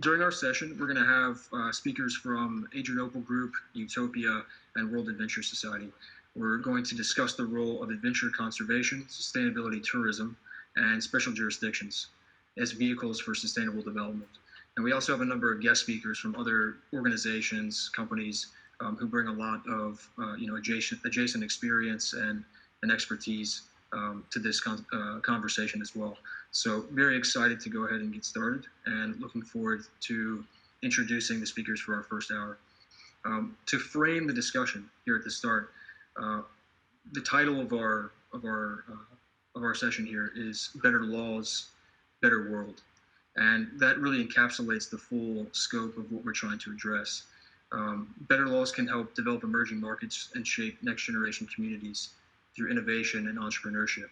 During our session, we're going to have speakers from Adrianople Group, Utopia, and World Adventure Society. We're going to discuss the role of adventure conservation, sustainability tourism, and special jurisdictions as vehicles for sustainable development. And we also have a number of guest speakers from other organizations, companies, who bring a lot of adjacent experience and expertise to this conversation as well. So very excited to go ahead and get started, and looking forward to introducing the speakers for our first hour. To frame the discussion here at the start, the title of our session here is "Better Laws, Better World," and that really encapsulates the full scope of what we're trying to address. Better laws can help develop emerging markets and shape next generation communities through innovation and entrepreneurship.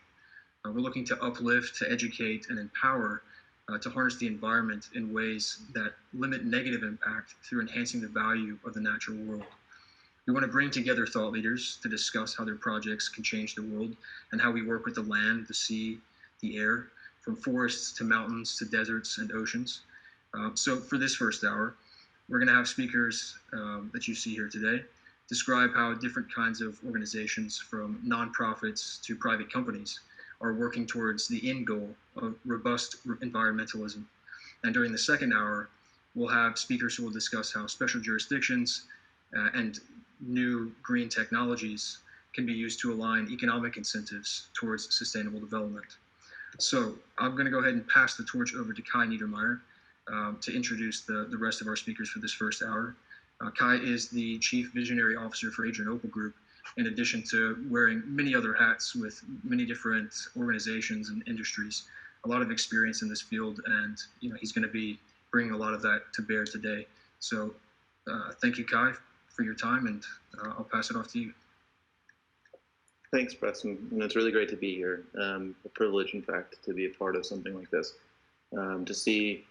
We're looking to uplift, to educate, and empower, to harness the environment in ways that limit negative impact through enhancing the value of the natural world. We want to bring together thought leaders to discuss how their projects can change the world and how we work with the land, the sea, the air, from forests to mountains to deserts and oceans. So for this first hour, we're going to have speakers that you see here today describe how different kinds of organizations, from nonprofits to private companies, are working towards the end goal of robust environmentalism. And during the second hour, we'll have speakers who will discuss how special jurisdictions and new green technologies can be used to align economic incentives towards sustainable development. So I'm going to go ahead and pass the torch over to Kai Niedermair to introduce the rest of our speakers for this first hour. Kai is the Chief Visionary Officer for Adrianople Group, in addition to wearing many other hats with many different organizations and industries. A lot of experience in this field, and he's going to be bringing a lot of that to bear today. So thank you, Kai, for your time, and I'll pass it off to you. Thanks, Preston. And it's really great to be here. A privilege, in fact, to be a part of something like this. To see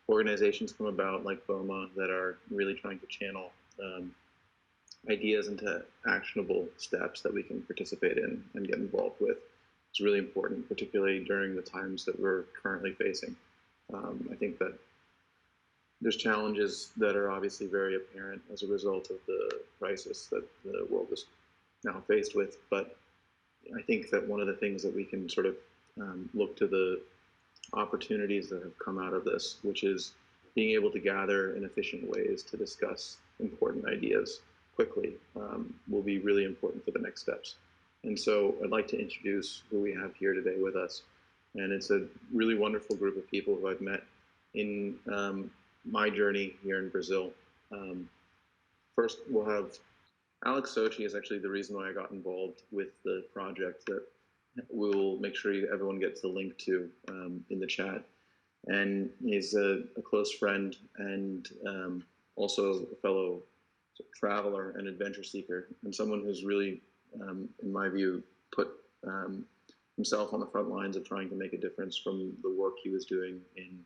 organizations come about like Boma that are really trying to channel ideas into actionable steps that we can participate in and get involved with. It's really important, particularly during the times that we're currently facing. I think that there's challenges that are obviously very apparent as a result of the crisis that the world is now faced with, but I think that one of the things that we can sort of look to the opportunities that have come out of this, which is being able to gather in efficient ways to discuss important ideas quickly, will be really important for the next steps. And so I'd like to introduce who we have here today with us. And it's a really wonderful group of people who I've met in my journey here in Brazil. First, we'll have Alex Sochi is actually the reason why I got involved with the project that we'll make sure everyone gets the link to in the chat. And he's a close friend and also a fellow traveler and adventure seeker, and someone who's really, in my view, put himself on the front lines of trying to make a difference from the work he was doing in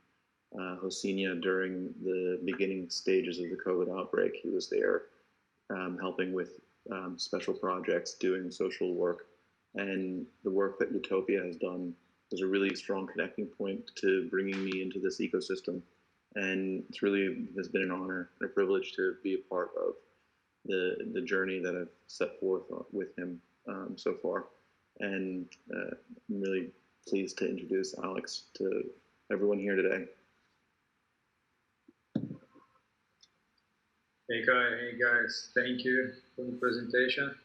Rocinha during the beginning stages of the COVID outbreak. He was there helping with special projects, doing social work, and the work that Utopia has done was a really strong connecting point to bringing me into this ecosystem. And it's really has been an honor and a privilege to be a part of the journey that I've set forth with him so far. And I'm really pleased to introduce Alex to everyone here today. Hey guys, thank you for the presentation.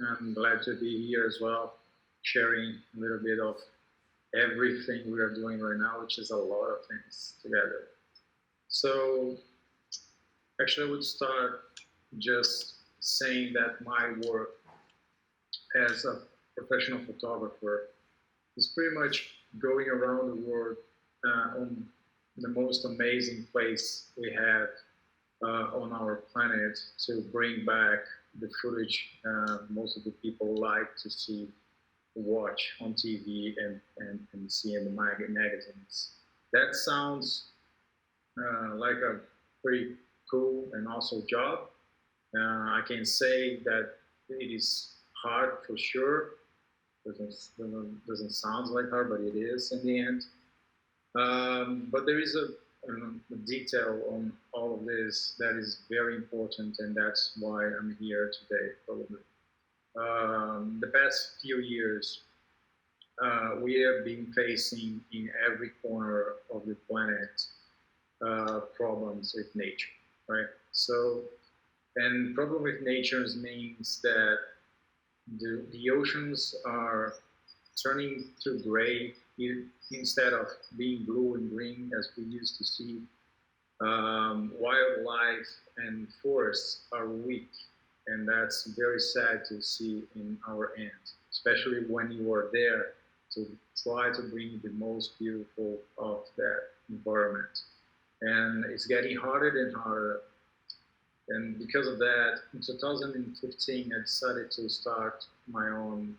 I'm glad to be here as well, sharing a little bit of everything we are doing right now, which is a lot of things together. So actually I would start just saying that my work as a professional photographer is pretty much going around the world on the most amazing place we have on our planet to bring back the footage most of the people like to see, watch on TV and see in the magazines. That sounds like a pretty cool and also job. I can say that it is hard for sure. Doesn't sound like hard, but it is in the end. But there is detail on all of this that is very important, and that's why I'm here today, probably. The past few years, we have been facing in every corner of the planet problems with nature, right? So, and problem with nature means that the oceans are turning to gray instead of being blue and green as we used to see. Wildlife and forests are weak, and that's very sad to see in our end, especially when you are there to try to bring the most beautiful of that environment. And it's getting harder and harder. And because of that, in 2015, I decided to start my own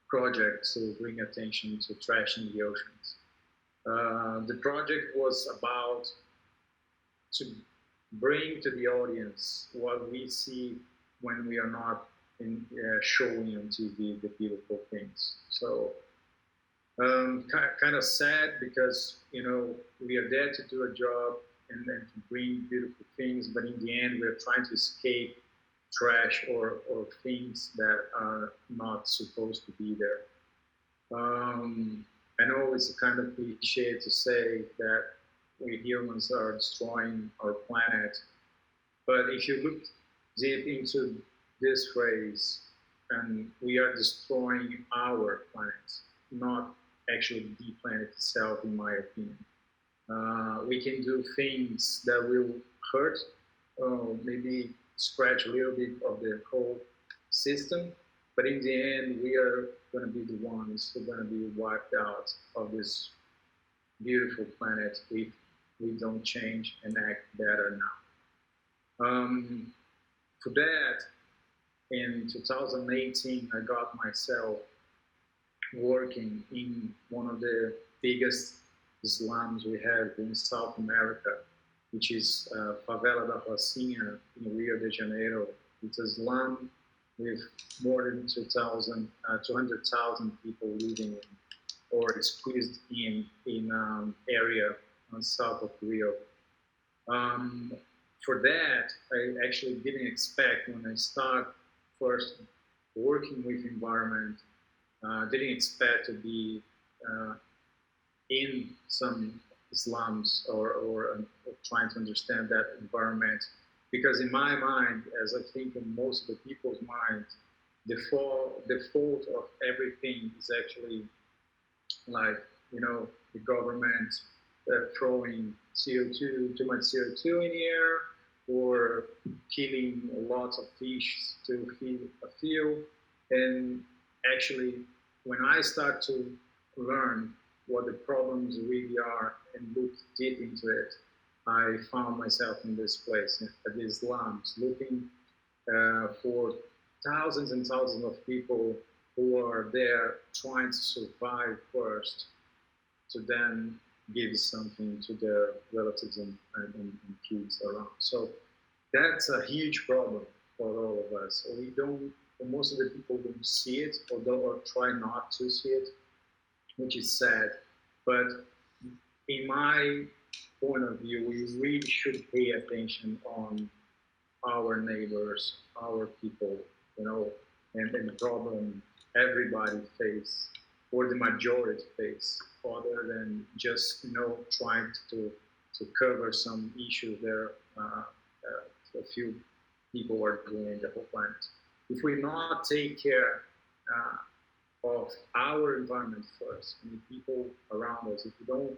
project to bring attention to trash in the oceans. The project was about to bring to the audience what we see when we are not showing on TV the beautiful things. So kind of sad because we are there to do a job and then to bring beautiful things, but in the end we're trying to escape trash or things that are not supposed to be there. I know it's a kind of cliche to say that we humans are destroying our planet, but if you look deep into this phrase, and we are destroying our planet, not actually the planet itself, in my opinion. We can do things that will hurt, maybe scratch a little bit of the whole system, but in the end, we are going to be the ones who are going to be wiped out of this beautiful planet if we don't change and act better now. For that, in 2018, I got myself working in one of the biggest slums we have in South America, which is Favela da Rocinha in Rio de Janeiro. It's a slum with more than 200,000 people living in, or squeezed in area on south of Rio. For that, I actually didn't expect when I started first working with environment, didn't expect to be in some slums or trying to understand that environment. Because in my mind, as I think in most of the people's minds, the fault of everything is actually like, the government throwing CO2, too much CO2 in the air, or killing lots of fish to feed a few. And actually, when I start to learn what the problems really are and look deep into it, I found myself in this place, at these slums, looking for thousands and thousands of people who are there trying to survive first, to then give something to their relatives and kids around. So that's a huge problem for all of us. We don't, most of the people don't see it, or try not to see it, which is sad. But in my point of view, we really should pay attention on our neighbors, our people, and the problem everybody face, or the majority face, other than just trying to cover some issue there. A few people are doing the whole planet. If we not take care of our environment first, and the people around us, if we don't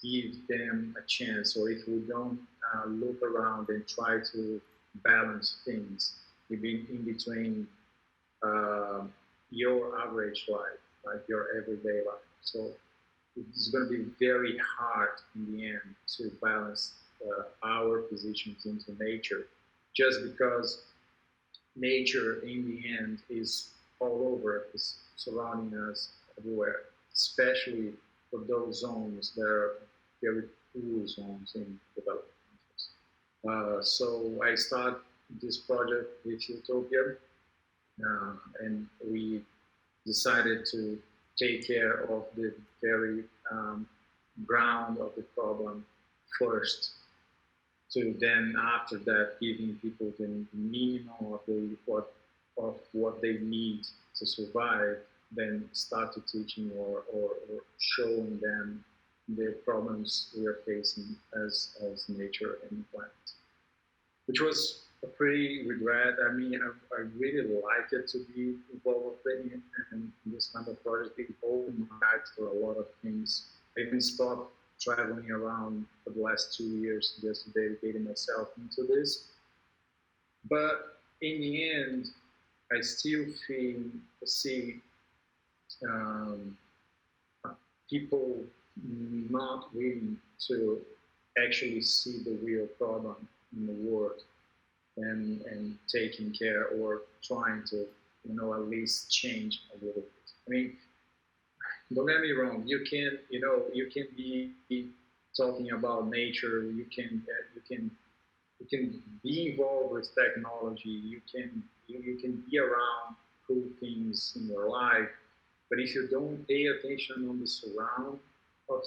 give them a chance, or if we don't look around and try to balance things in between your average life, like your everyday life. So it's going to be very hard in the end to balance our positions into nature, just because nature in the end is all over, is surrounding us everywhere, especially for those zones that are very poor zones in developing countries. So I started this project with Utopia, and we decided to take care of the very ground of the problem first, to then after that giving people the minimum of what they need to survive, then start to teaching or showing them the problems we are facing as nature and planet, which was a pretty regret. I mean, I really like it to be involved in this kind of project. It opened my eyes to a lot of things. I even stopped traveling around for the last 2 years just dedicating myself into this. But in the end, I still see people not willing to actually see the real problem in the world and taking care or trying to, at least change a little bit. I mean, don't get me wrong. You can be talking about nature. You can be involved with technology. You can be around cool things in your life. But if you don't pay attention on the surround of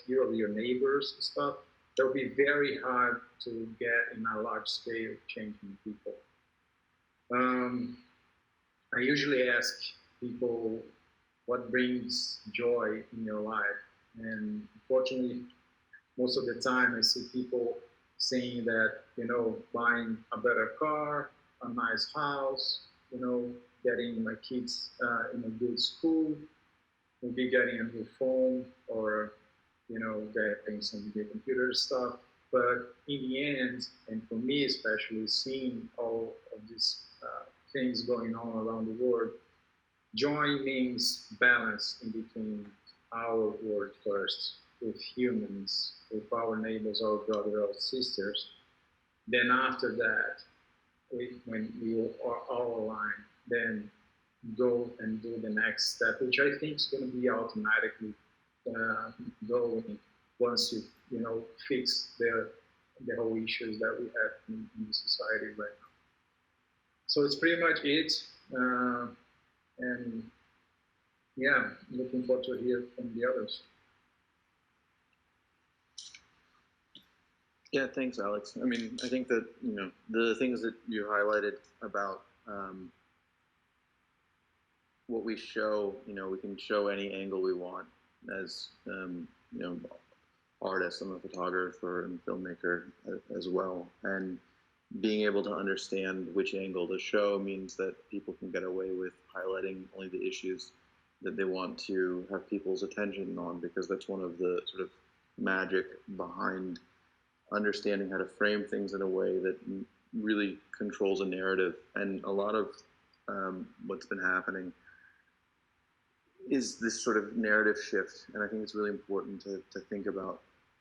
your neighbors and stuff, it'll be very hard to get in a large scale changing people. I usually ask people what brings joy in your life, and unfortunately, most of the time I see people saying that buying a better car, a nice house, getting my kids in a good school, maybe getting a new phone or getting some new computer stuff. But in the end, and for me especially, seeing all of these things going on around the world, joy means balance in between our world first, with humans, with our neighbors, our brothers, our sisters. Then after that, when we are all aligned, then go and do the next step, which I think is going to be automatically going once you fix the whole issues that we have in the society right now. So it's pretty much it, and yeah, looking forward to hear from the others. Yeah, thanks, Alex. I mean, I think that the things that you highlighted about what we show, we can show any angle we want as artist. I'm a photographer and filmmaker as well, and being able to understand which angle to show means that people can get away with highlighting only the issues that they want to have people's attention on, because that's one of the sort of magic behind understanding how to frame things in a way that really controls a narrative. And a lot of what's been happening is this sort of narrative shift, and I think it's really important to think about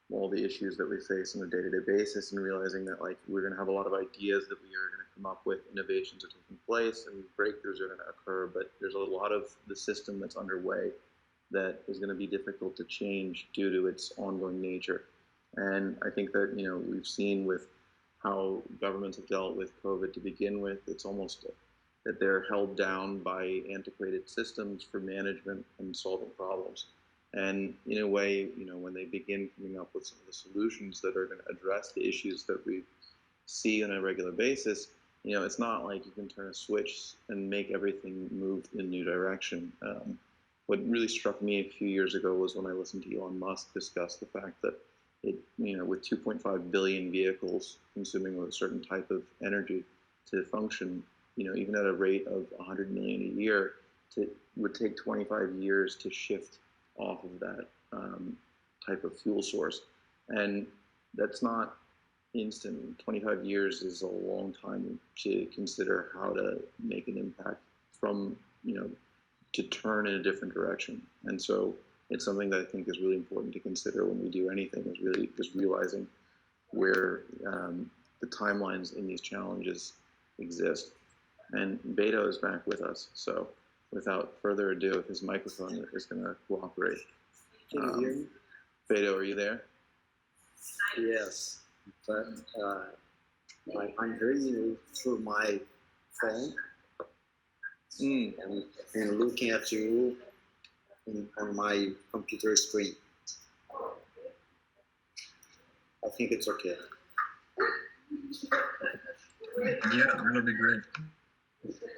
all the issues that we face on a day-to-day basis, and realizing that we're going to have a lot of ideas that we are going to come up with, innovations are taking place, and breakthroughs are going to occur, but there's a lot of the system that's underway that is going to be difficult to change due to its ongoing nature. And I think that we've seen with how governments have dealt with COVID to begin with, it's almost that they're held down by antiquated systems for management and solving problems. And in a way, when they begin coming up with some of the solutions that are going to address the issues that we see on a regular basis, it's not like you can turn a switch and make everything move in a new direction. What really struck me a few years ago was when I listened to Elon Musk discuss the fact that with 2.5 billion vehicles consuming a certain type of energy to function, even at a rate of 100 million a year, would take 25 years to shift off of that type of fuel source. And that's not instant. 25 years is a long time to consider how to make an impact from, to turn in a different direction. And so it's something that I think is really important to consider when we do anything, is really just realizing where the timelines in these challenges exist. And Beto is back with us, so without further ado, if his microphone is going to cooperate. Can you hear me? Beto, are you there? Yes, but I'm hearing you through my phone and looking at you on my computer screen. I think it's okay. Yeah, that'll be great.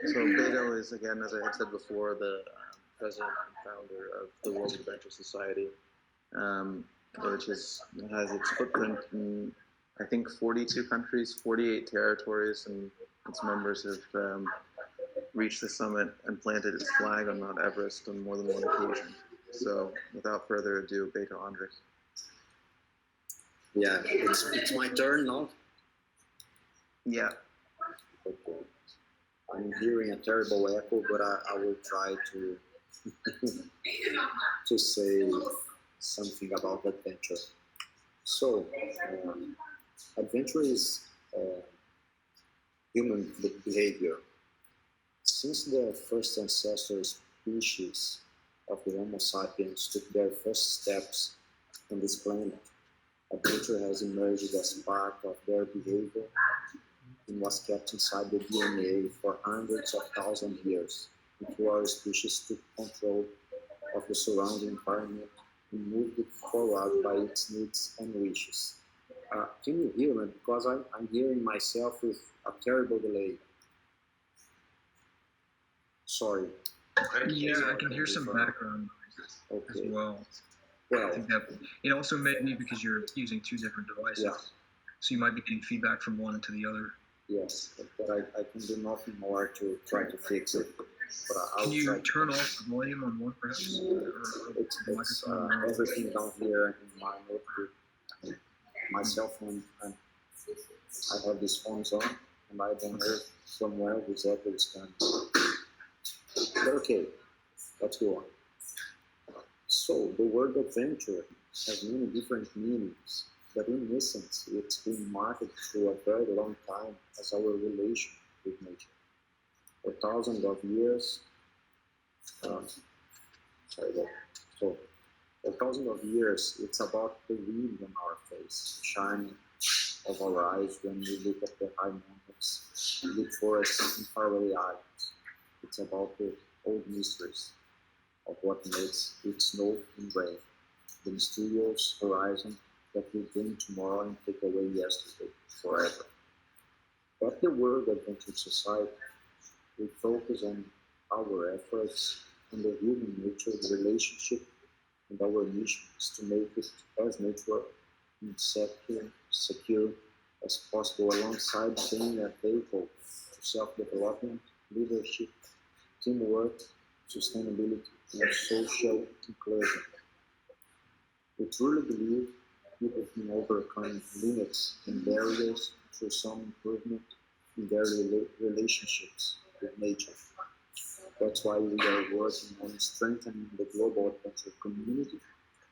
So Beto is, again, as I had said before, the president and founder of the World Adventure Society, which has its footprint in, I think, 42 countries, 48 territories, and its members have reached the summit and planted its flag on Mount Everest on more than one occasion. So without further ado, Beto Andres. Yeah, it's my turn now. Yeah. Okay. I'm hearing a terrible echo, but I will try to to say something about adventure. So, adventure is human behavior. Since the first ancestor species of the Homo sapiens took their first steps on this planet, adventure has emerged as part of their behavior and was kept inside the DNA for hundreds of thousands of years until our species took control of the surrounding environment and moved it forward by its needs and wishes. Can you hear me? Because I'm hearing myself with a terrible delay. Sorry. Yeah, I can hear some background noise as well. I think that it also may be because you're using two different devices. Yeah. So you might be getting feedback from one to the other. Yes, but I can do nothing more to try to fix it. But Can you turn off the volume on one, perhaps? It's everything down here in my notebook, my cell phone, and I have these phones on, and I don't know from where this echo is coming. But okay, let's go on. So the word adventure has many different meanings, but in essence, it's been marked through a very long time as our relation with nature. For thousands of years, for thousands of years, it's about the wind on our face, the shining of our eyes when we look at the high mountains, the forests and faraway islands. It's about the old mysteries of what makes it snow and rain, the mysterious horizon that will bring tomorrow and take away yesterday forever. At the World Adventure Society, we focus on our efforts and the human-nature relationship, and our mission is to make it as natural and secure as possible, alongside being a vehicle to self-development, leadership, teamwork, sustainability, and social inclusion. We truly believe people can overcome limits and barriers through some improvement in their relationships with nature. That's why we are working on strengthening the global adventure community,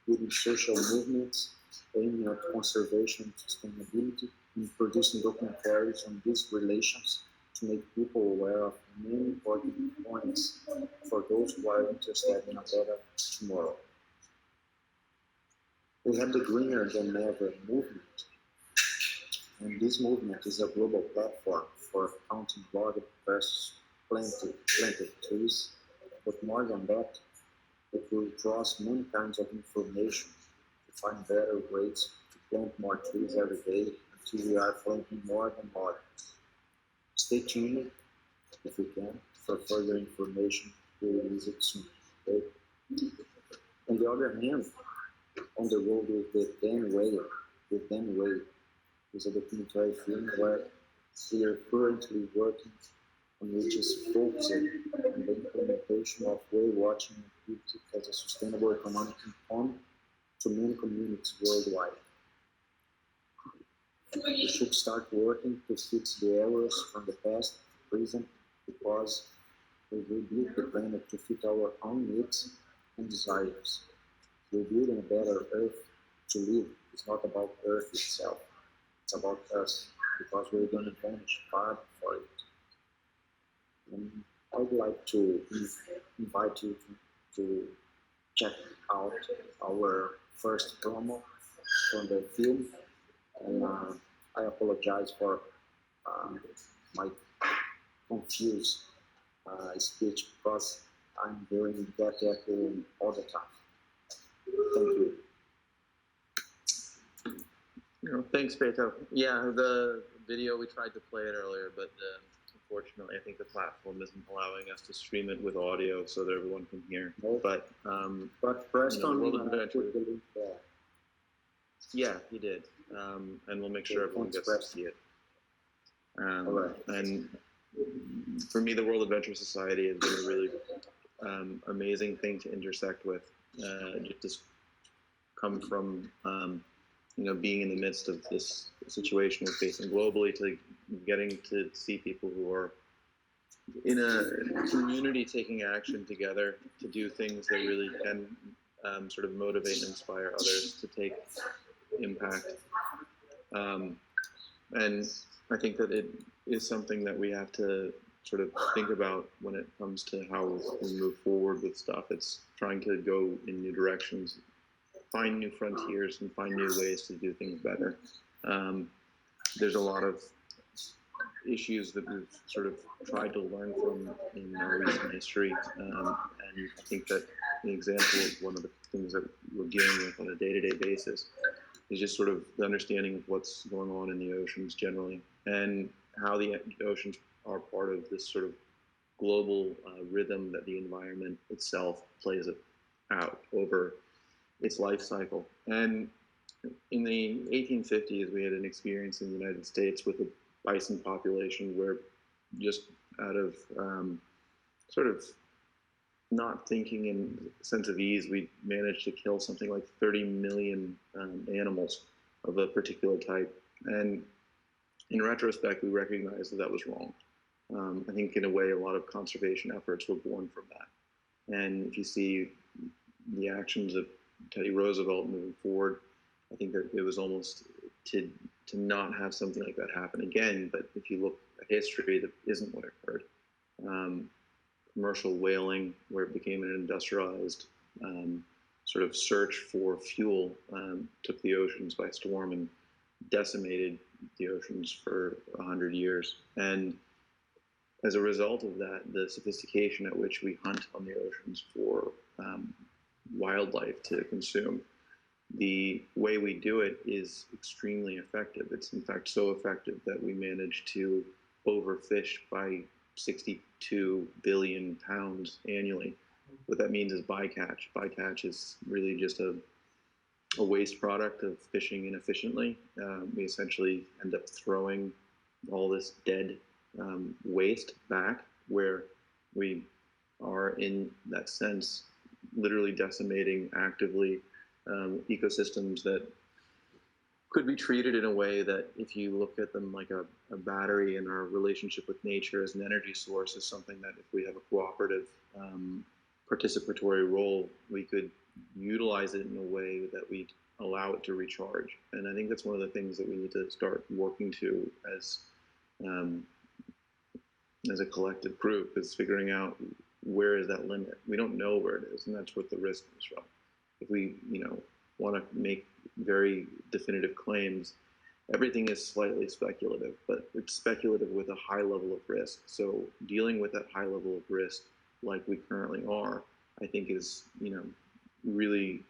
leading social movements, aiming at conservation and sustainability, and producing documentaries on these relations to make people aware of many important points for those who are interested in a better tomorrow. We have the Greener Than Ever movement, and this movement is a global platform for counting logged versus planted trees, but more than that, it will draw many kinds of information to find better ways to plant more trees every day until we are planting more than more. Stay tuned, if you can, for further information. We'll release it soon. Okay? On the other hand, On the Road with the Dan Way is a documentary film where we are currently working on, which is focusing on the implementation of whale watching activity as a sustainable economic component to many communities worldwide. We should start working to fix the errors from the past to present, because we rebuild the planet to fit our own needs and desires. Rebuilding a better Earth to live is not about Earth itself. It's about us, because we're going to vanish hard for it. And I would like to invite you to check out our first promo from the film. And I apologize for my confused speech, because I'm hearing that echo all the time. Thank you. Thanks, Beto. Yeah, the video, we tried to play it earlier, but unfortunately, I think the platform isn't allowing us to stream it with audio so that everyone can hear. But Preston World put Adventure. the link there. Yeah, he did, and we'll make sure everyone gets to see it. And for me, the World Adventure Society has been a really amazing thing to intersect with. Just come from being in the midst of this situation we're facing globally to getting to see people who are in a community taking action together to do things that really can sort of motivate and inspire others to take impact. And I think that it is something that we have to sort of think about when it comes to how we move forward with stuff. It's trying to go in new directions, find new frontiers, and find new ways to do things better. There's a lot of issues that we've sort of tried to learn from in our recent history, and I think that an example of one of the things that we're dealing with on a day-to-day basis is just sort of the understanding of what's going on in the oceans generally, and how the oceans are part of this sort of global rhythm that the environment itself plays out over its life cycle. And in the 1850s, we had an experience in the United States with a bison population where, just out of sort of not thinking in a sense of ease, we managed to kill something like 30 million animals of a particular type. And in retrospect, we recognized that that was wrong. I think in a way, a lot of conservation efforts were born from that. And if you see the actions of Teddy Roosevelt moving forward, I think that it was almost to not have something like that happen again. But if you look at history, that isn't what occurred. Commercial whaling, where it became an industrialized sort of search for fuel, took the oceans by storm and decimated the oceans for 100 years. And as a result of that, the sophistication at which we hunt on the oceans for wildlife to consume, the way we do it is extremely effective. It's in fact so effective that we managed to overfish by 62 billion pounds annually. What that means is bycatch. Bycatch is really just a waste product of fishing inefficiently. We essentially end up throwing all this dead waste back, where we are, in that sense, literally decimating actively ecosystems that could be treated in a way that, if you look at them like a battery, and our relationship with nature as an energy source is something that, if we have a cooperative participatory role, we could utilize it in a way that we allow it to recharge. And I think that's one of the things that we need to start working to as a collective group, is figuring out where is that limit. We don't know where it is, and that's what the risk is from. If we, want to make very definitive claims, everything is slightly speculative, but it's speculative with a high level of risk. So dealing with that high level of risk, like we currently are, I think is, really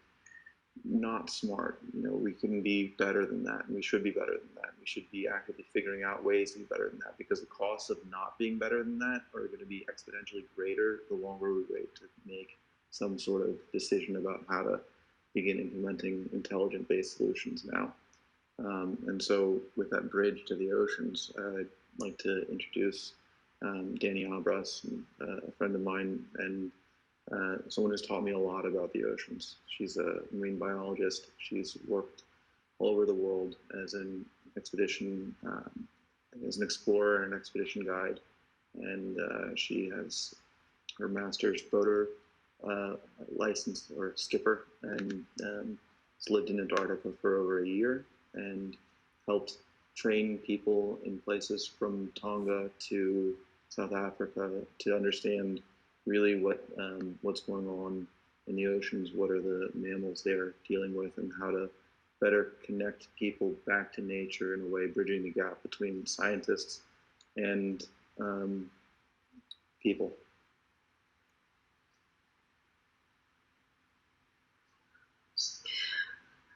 not smart. We can be better than that, and we should be better than that. We should be actively figuring out ways to be better than that, because the costs of not being better than that are going to be exponentially greater the longer we wait to make some sort of decision about how to begin implementing intelligent-based solutions now. And so with that bridge to the oceans, I'd like to introduce Danny Ambrose, a friend of mine, and someone who's taught me a lot about the oceans. She's a marine biologist. She's worked all over the world as an expedition, as an explorer and expedition guide. And she has her master's boater license, or skipper, and has lived in Antarctica for over a year and helped train people in places from Tonga to South Africa to understand really what's going on in the oceans, what are the mammals they're dealing with, and how to better connect people back to nature in a way, bridging the gap between scientists and people.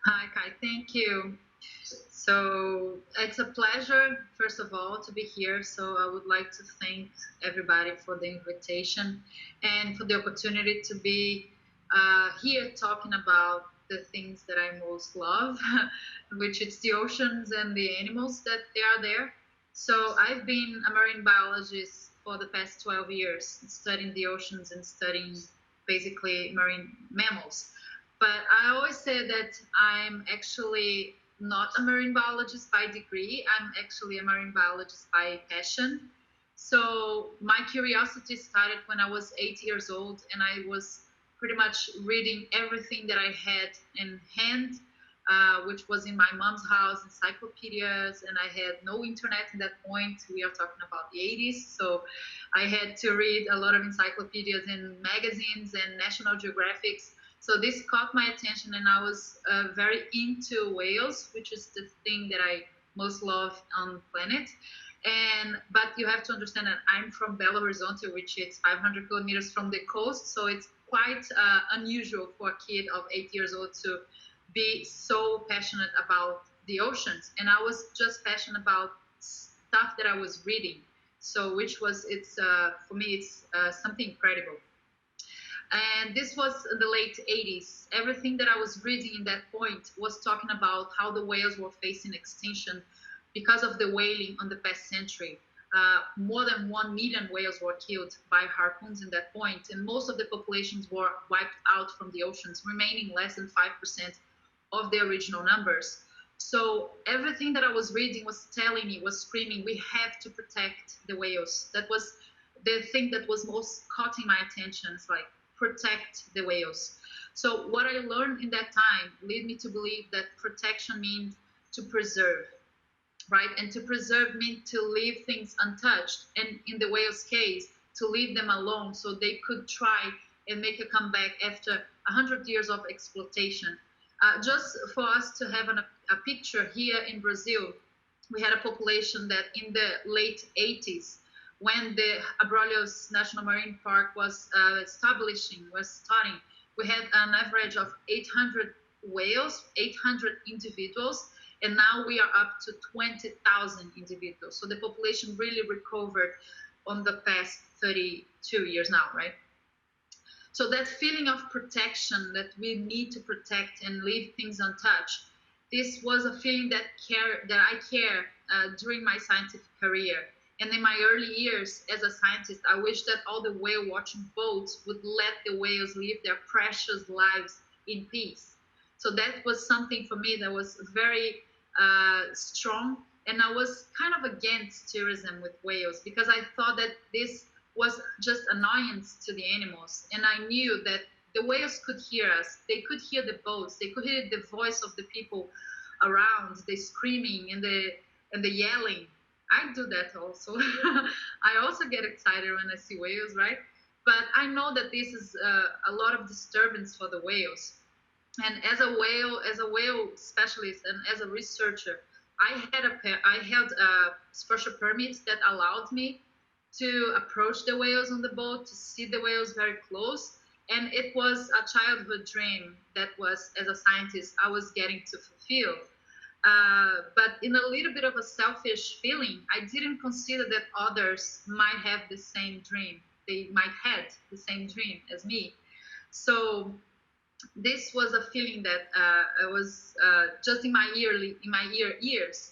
Hi, Kai, thank you. So it's a pleasure, first of all, to be here. So I would like to thank everybody for the invitation and for the opportunity to be here talking about the things that I most love, which is the oceans and the animals that they are there. So I've been a marine biologist for the past 12 years, studying the oceans and studying basically marine mammals. But I always say that I'm actually not a marine biologist by degree. I'm actually a marine biologist by passion. So my curiosity started when I was 8 years old, and I was pretty much reading everything that I had in hand, which was in my mom's house, encyclopedias, and I had no internet at that point. We are talking about the 80s, so I had to read a lot of encyclopedias and magazines and National Geographics. So this caught my attention, and I was very into whales, which is the thing that I most love on the planet. But you have to understand that I'm from Belo Horizonte, which is 500 kilometers from the coast, so it's quite unusual for a kid of 8 years old to be so passionate about the oceans. And I was just passionate about stuff that I was reading. So for me, it's something incredible. And this was in the late 80s. Everything that I was reading in that point was talking about how the whales were facing extinction because of the whaling on the past century. More than 1 million whales were killed by harpoons in that point, and most of the populations were wiped out from the oceans, remaining less than 5% of the original numbers. So everything that I was reading was telling me, was screaming, we have to protect the whales. That was the thing that was most caught my attention. It's like, protect the whales. So what I learned in that time led me to believe that protection means to preserve, right? And to preserve means to leave things untouched. And in the whales' case, to leave them alone so they could try and make a comeback after 100 years of exploitation. Just for us to have a picture here in Brazil, we had a population that in the late 80s, when the Abrolhos National Marine Park was starting, we had an average of 800 whales, 800 individuals, and now we are up to 20,000 individuals. So the population really recovered on the past 32 years now, right? So that feeling of protection, that we need to protect and leave things untouched, this was a feeling that I care during my scientific career. And in my early years as a scientist, I wish that all the whale watching boats would let the whales live their precious lives in peace. So that was something for me that was very strong. And I was kind of against tourism with whales because I thought that this was just annoyance to the animals. And I knew that the whales could hear us. They could hear the boats. They could hear the voice of the people around, the screaming and the yelling. I do that also. I also get excited when I see whales, right? But I know that this is a lot of disturbance for the whales. And as a whale specialist and as a researcher, I held a special permit that allowed me to approach the whales on the boat, to see the whales very close. And it was a childhood dream that was, as a scientist, I was getting to fulfill. But in a little bit of a selfish feeling, I didn't consider that others might have the same dream. They might have the same dream as me. So this was a feeling that I was just in my years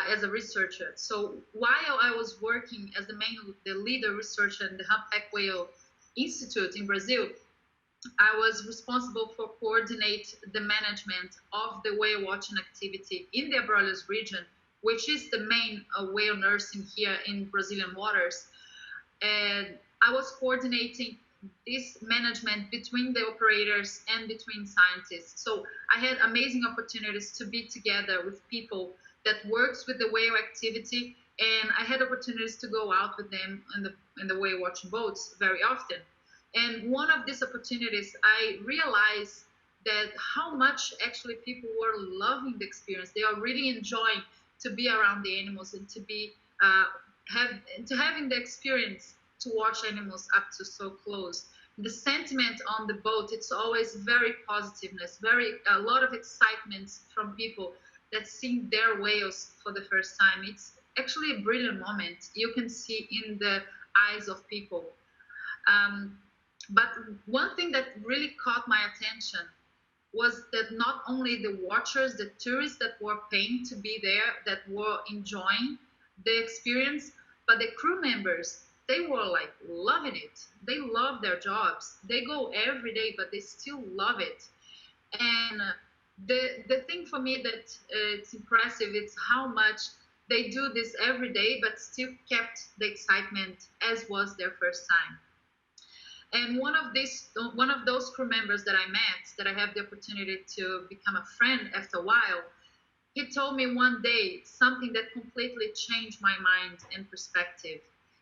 as a researcher. So while I was working as the leader researcher in the Humpback Whale Institute in Brazil, I was responsible for coordinate the management of the whale watching activity in the Abrolhos region, which is the main whale nursing here in Brazilian waters. And I was coordinating this management between the operators and between scientists. So I had amazing opportunities to be together with people that works with the whale activity, and I had opportunities to go out with them in the whale watching boats very often. And one of these opportunities, I realized that how much actually people were loving the experience. They are really enjoying to be around the animals and to be having the experience to watch animals up to so close. The sentiment on the boat, it's always very positiveness, a lot of excitement from people that's seeing their whales for the first time. It's actually a brilliant moment. You can see in the eyes of people. But one thing that really caught my attention was that not only the watchers, the tourists that were paying to be there, that were enjoying the experience, but the crew members, they were like loving it. They love their jobs. They go every day, but they still love it. And the thing for me that it's impressive, it's how much they do this every day, but still kept the excitement as was their first time. And one of those crew members that I met, that I have the opportunity to become a friend after a while, he told me one day something that completely changed my mind and perspective.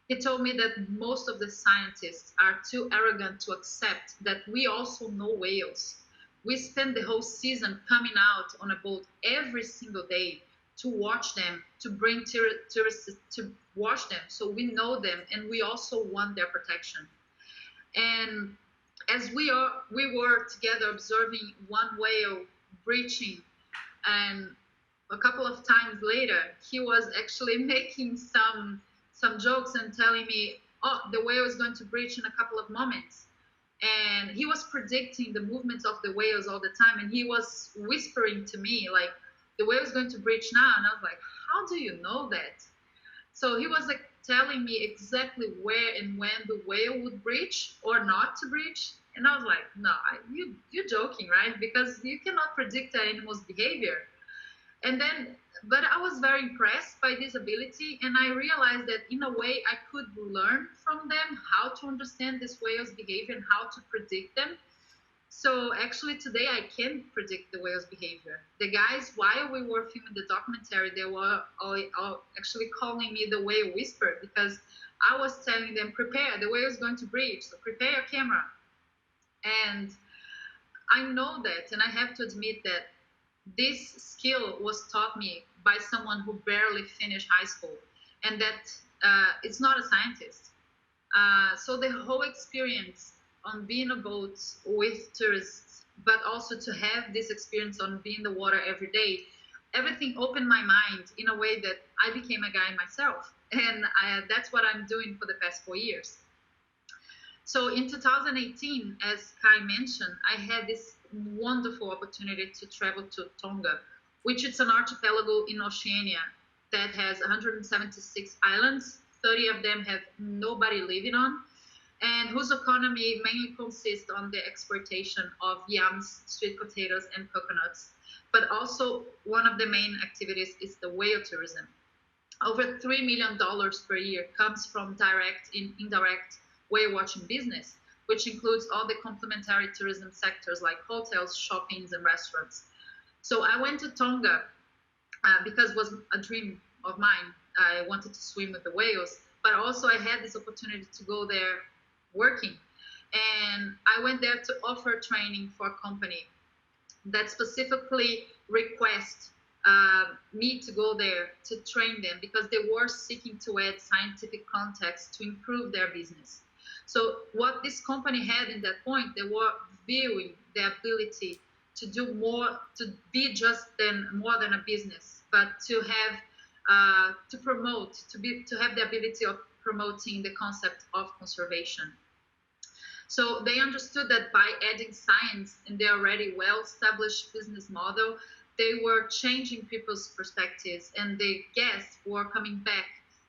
He told me that most of the scientists are too arrogant to accept that we also know whales. We spend the whole season coming out on a boat every single day to watch them, to bring tourists to watch them. So we know them, and we also want their protection. And as we were together observing one whale breaching, and a couple of times later, he was actually making some jokes and telling me, "Oh, the whale is going to breach in a couple of moments." And he was predicting the movements of the whales all the time, and he was whispering to me like, "The whale is going to breach now," and I was like, "How do you know that?" So he was like telling me exactly where and when the whale would breach or not to breach. And I was like, no, you're joking, right? Because you cannot predict an animal's behavior. And then, but I was very impressed by this ability, and I realized that in a way I could learn from them how to understand this whale's behavior and how to predict them. So actually today I can predict the whale's behavior. The guys, while we were filming the documentary, they were all actually calling me the whale whisperer, because I was telling them, prepare, the whale is going to breach, so prepare your camera. And I know that, and I have to admit that this skill was taught me by someone who barely finished high school, and that it's not a scientist. So the whole experience on being a boat with tourists, but also to have this experience on being in the water every day, everything opened my mind in a way that I became a guide myself. And that's what I'm doing for the past 4 years. So in 2018, as Kai mentioned, I had this wonderful opportunity to travel to Tonga, which is an archipelago in Oceania that has 176 islands. 30 of them have nobody living on, and whose economy mainly consists on the exportation of yams, sweet potatoes, and coconuts. But also one of the main activities is the whale tourism. Over $3 million per year comes from direct and indirect whale watching business, which includes all the complementary tourism sectors like hotels, shoppings, and restaurants. So I went to Tonga because it was a dream of mine. I wanted to swim with the whales, but also I had this opportunity to go there working. And I went there to offer training for a company that specifically requests me to go there to train them, because they were seeking to add scientific context to improve their business. So what this company had in that point, they were viewing the ability to do more, to be more than a business, but to have to promote, to have the ability of promoting the concept of conservation. So they understood that by adding science in their already well-established business model, they were changing people's perspectives, and the guests were coming back,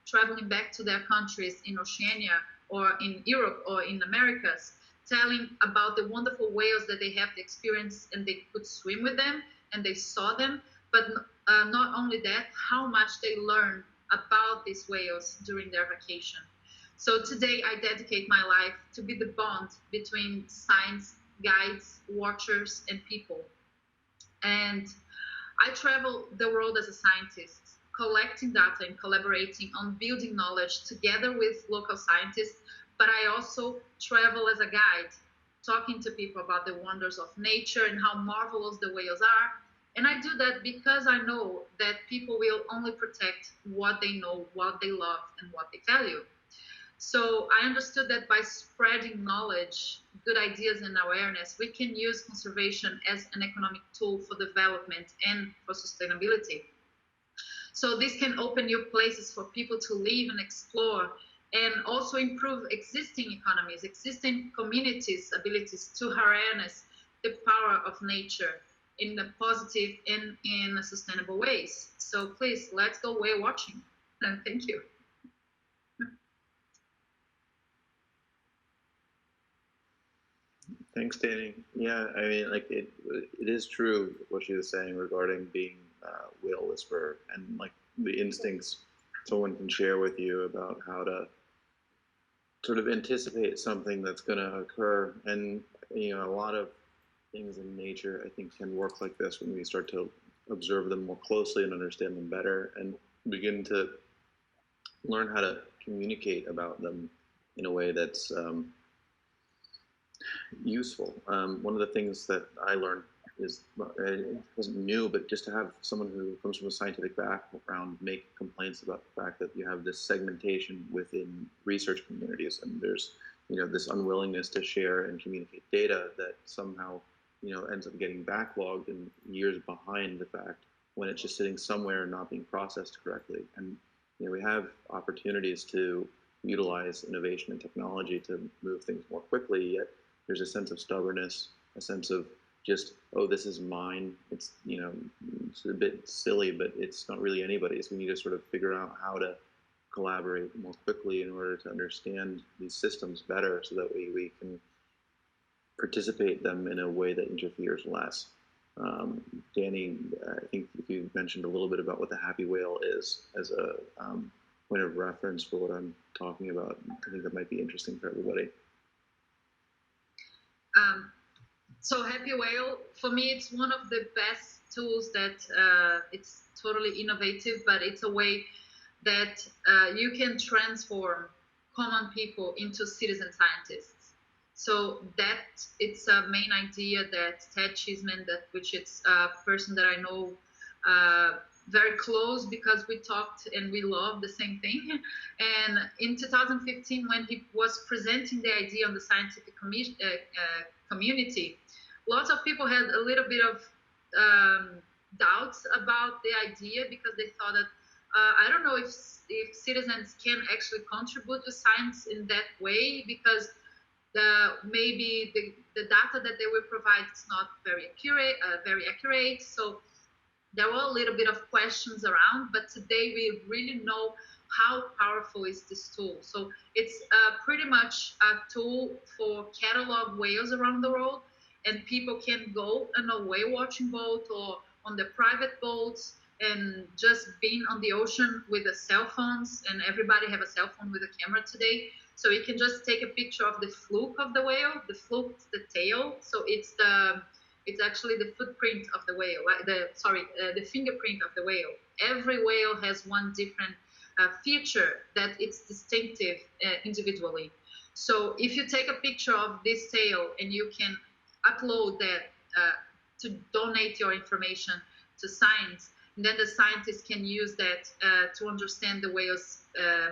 traveling back to their countries in Oceania or in Europe or in Americas, telling about the wonderful whales that they have experienced, and they could swim with them and they saw them. But not only that, how much they learned about these whales during their vacation. So today I dedicate my life to be the bond between science, guides, watchers, and people. And I travel the world as a scientist, collecting data and collaborating on building knowledge together with local scientists. But I also travel as a guide, talking to people about the wonders of nature and how marvelous the whales are. And I do that because I know that people will only protect what they know, what they love, and what they value. So I understood that by spreading knowledge, good ideas, and awareness, we can use conservation as an economic tool for development and for sustainability. So this can open new places for people to live and explore, and also improve existing economies, existing communities' abilities to harness the power of nature in a positive and in a sustainable ways. So please, let's go whale watching. Thank you. Thanks, Danny. Yeah, I mean, like it is true what she was saying regarding being whale whisperer, and like the instincts someone can share with you about how to sort of anticipate something that's going to occur. And you know, a lot of things in nature, I think, can work like this when we start to observe them more closely and understand them better, and begin to learn how to communicate about them in a way that's useful. One of the things that I learned is, it wasn't new, but just to have someone who comes from a scientific background make complaints about the fact that you have this segmentation within research communities, and there's, you know, this unwillingness to share and communicate data that somehow, you know, ends up getting backlogged and years behind the fact when it's just sitting somewhere and not being processed correctly. And you know, we have opportunities to utilize innovation and technology to move things more quickly, yet there's a sense of stubbornness, a sense of just, oh, this is mine. It's, you know, it's a bit silly, but it's not really anybody's. We need to sort of figure out how to collaborate more quickly in order to understand these systems better, so that we can participate them in a way that interferes less. Danny, I think you mentioned a little bit about what the happy whale is as a point of reference for what I'm talking about. I think that might be interesting for everybody. So happy whale, for me, it's one of the best tools that it's totally innovative, but it's a way that you can transform common people into citizen scientists. So that it's a main idea that Ted Cheeseman, which is a person that I know very close, because we talked and we love the same thing. And in 2015, when he was presenting the idea on the scientific community, lots of people had a little bit of doubts about the idea, because they thought that I don't know if citizens can actually contribute to science in that way, because maybe the data that they will provide is not very accurate. So there were a little bit of questions around, but today we really know how powerful is this tool. So it's pretty much a tool for catalog whales around the world, and people can go on a whale watching boat or on the private boats and just being on the ocean with the cell phones, and everybody have a cell phone with a camera today. So you can just take a picture of the fluke of the whale. The fluke is the tail, so it's actually the footprint of the whale, the fingerprint of the whale. Every whale has one different feature that it's distinctive individually. So if you take a picture of this tail and you can upload that to donate your information to science, and then the scientists can use that to understand the whale's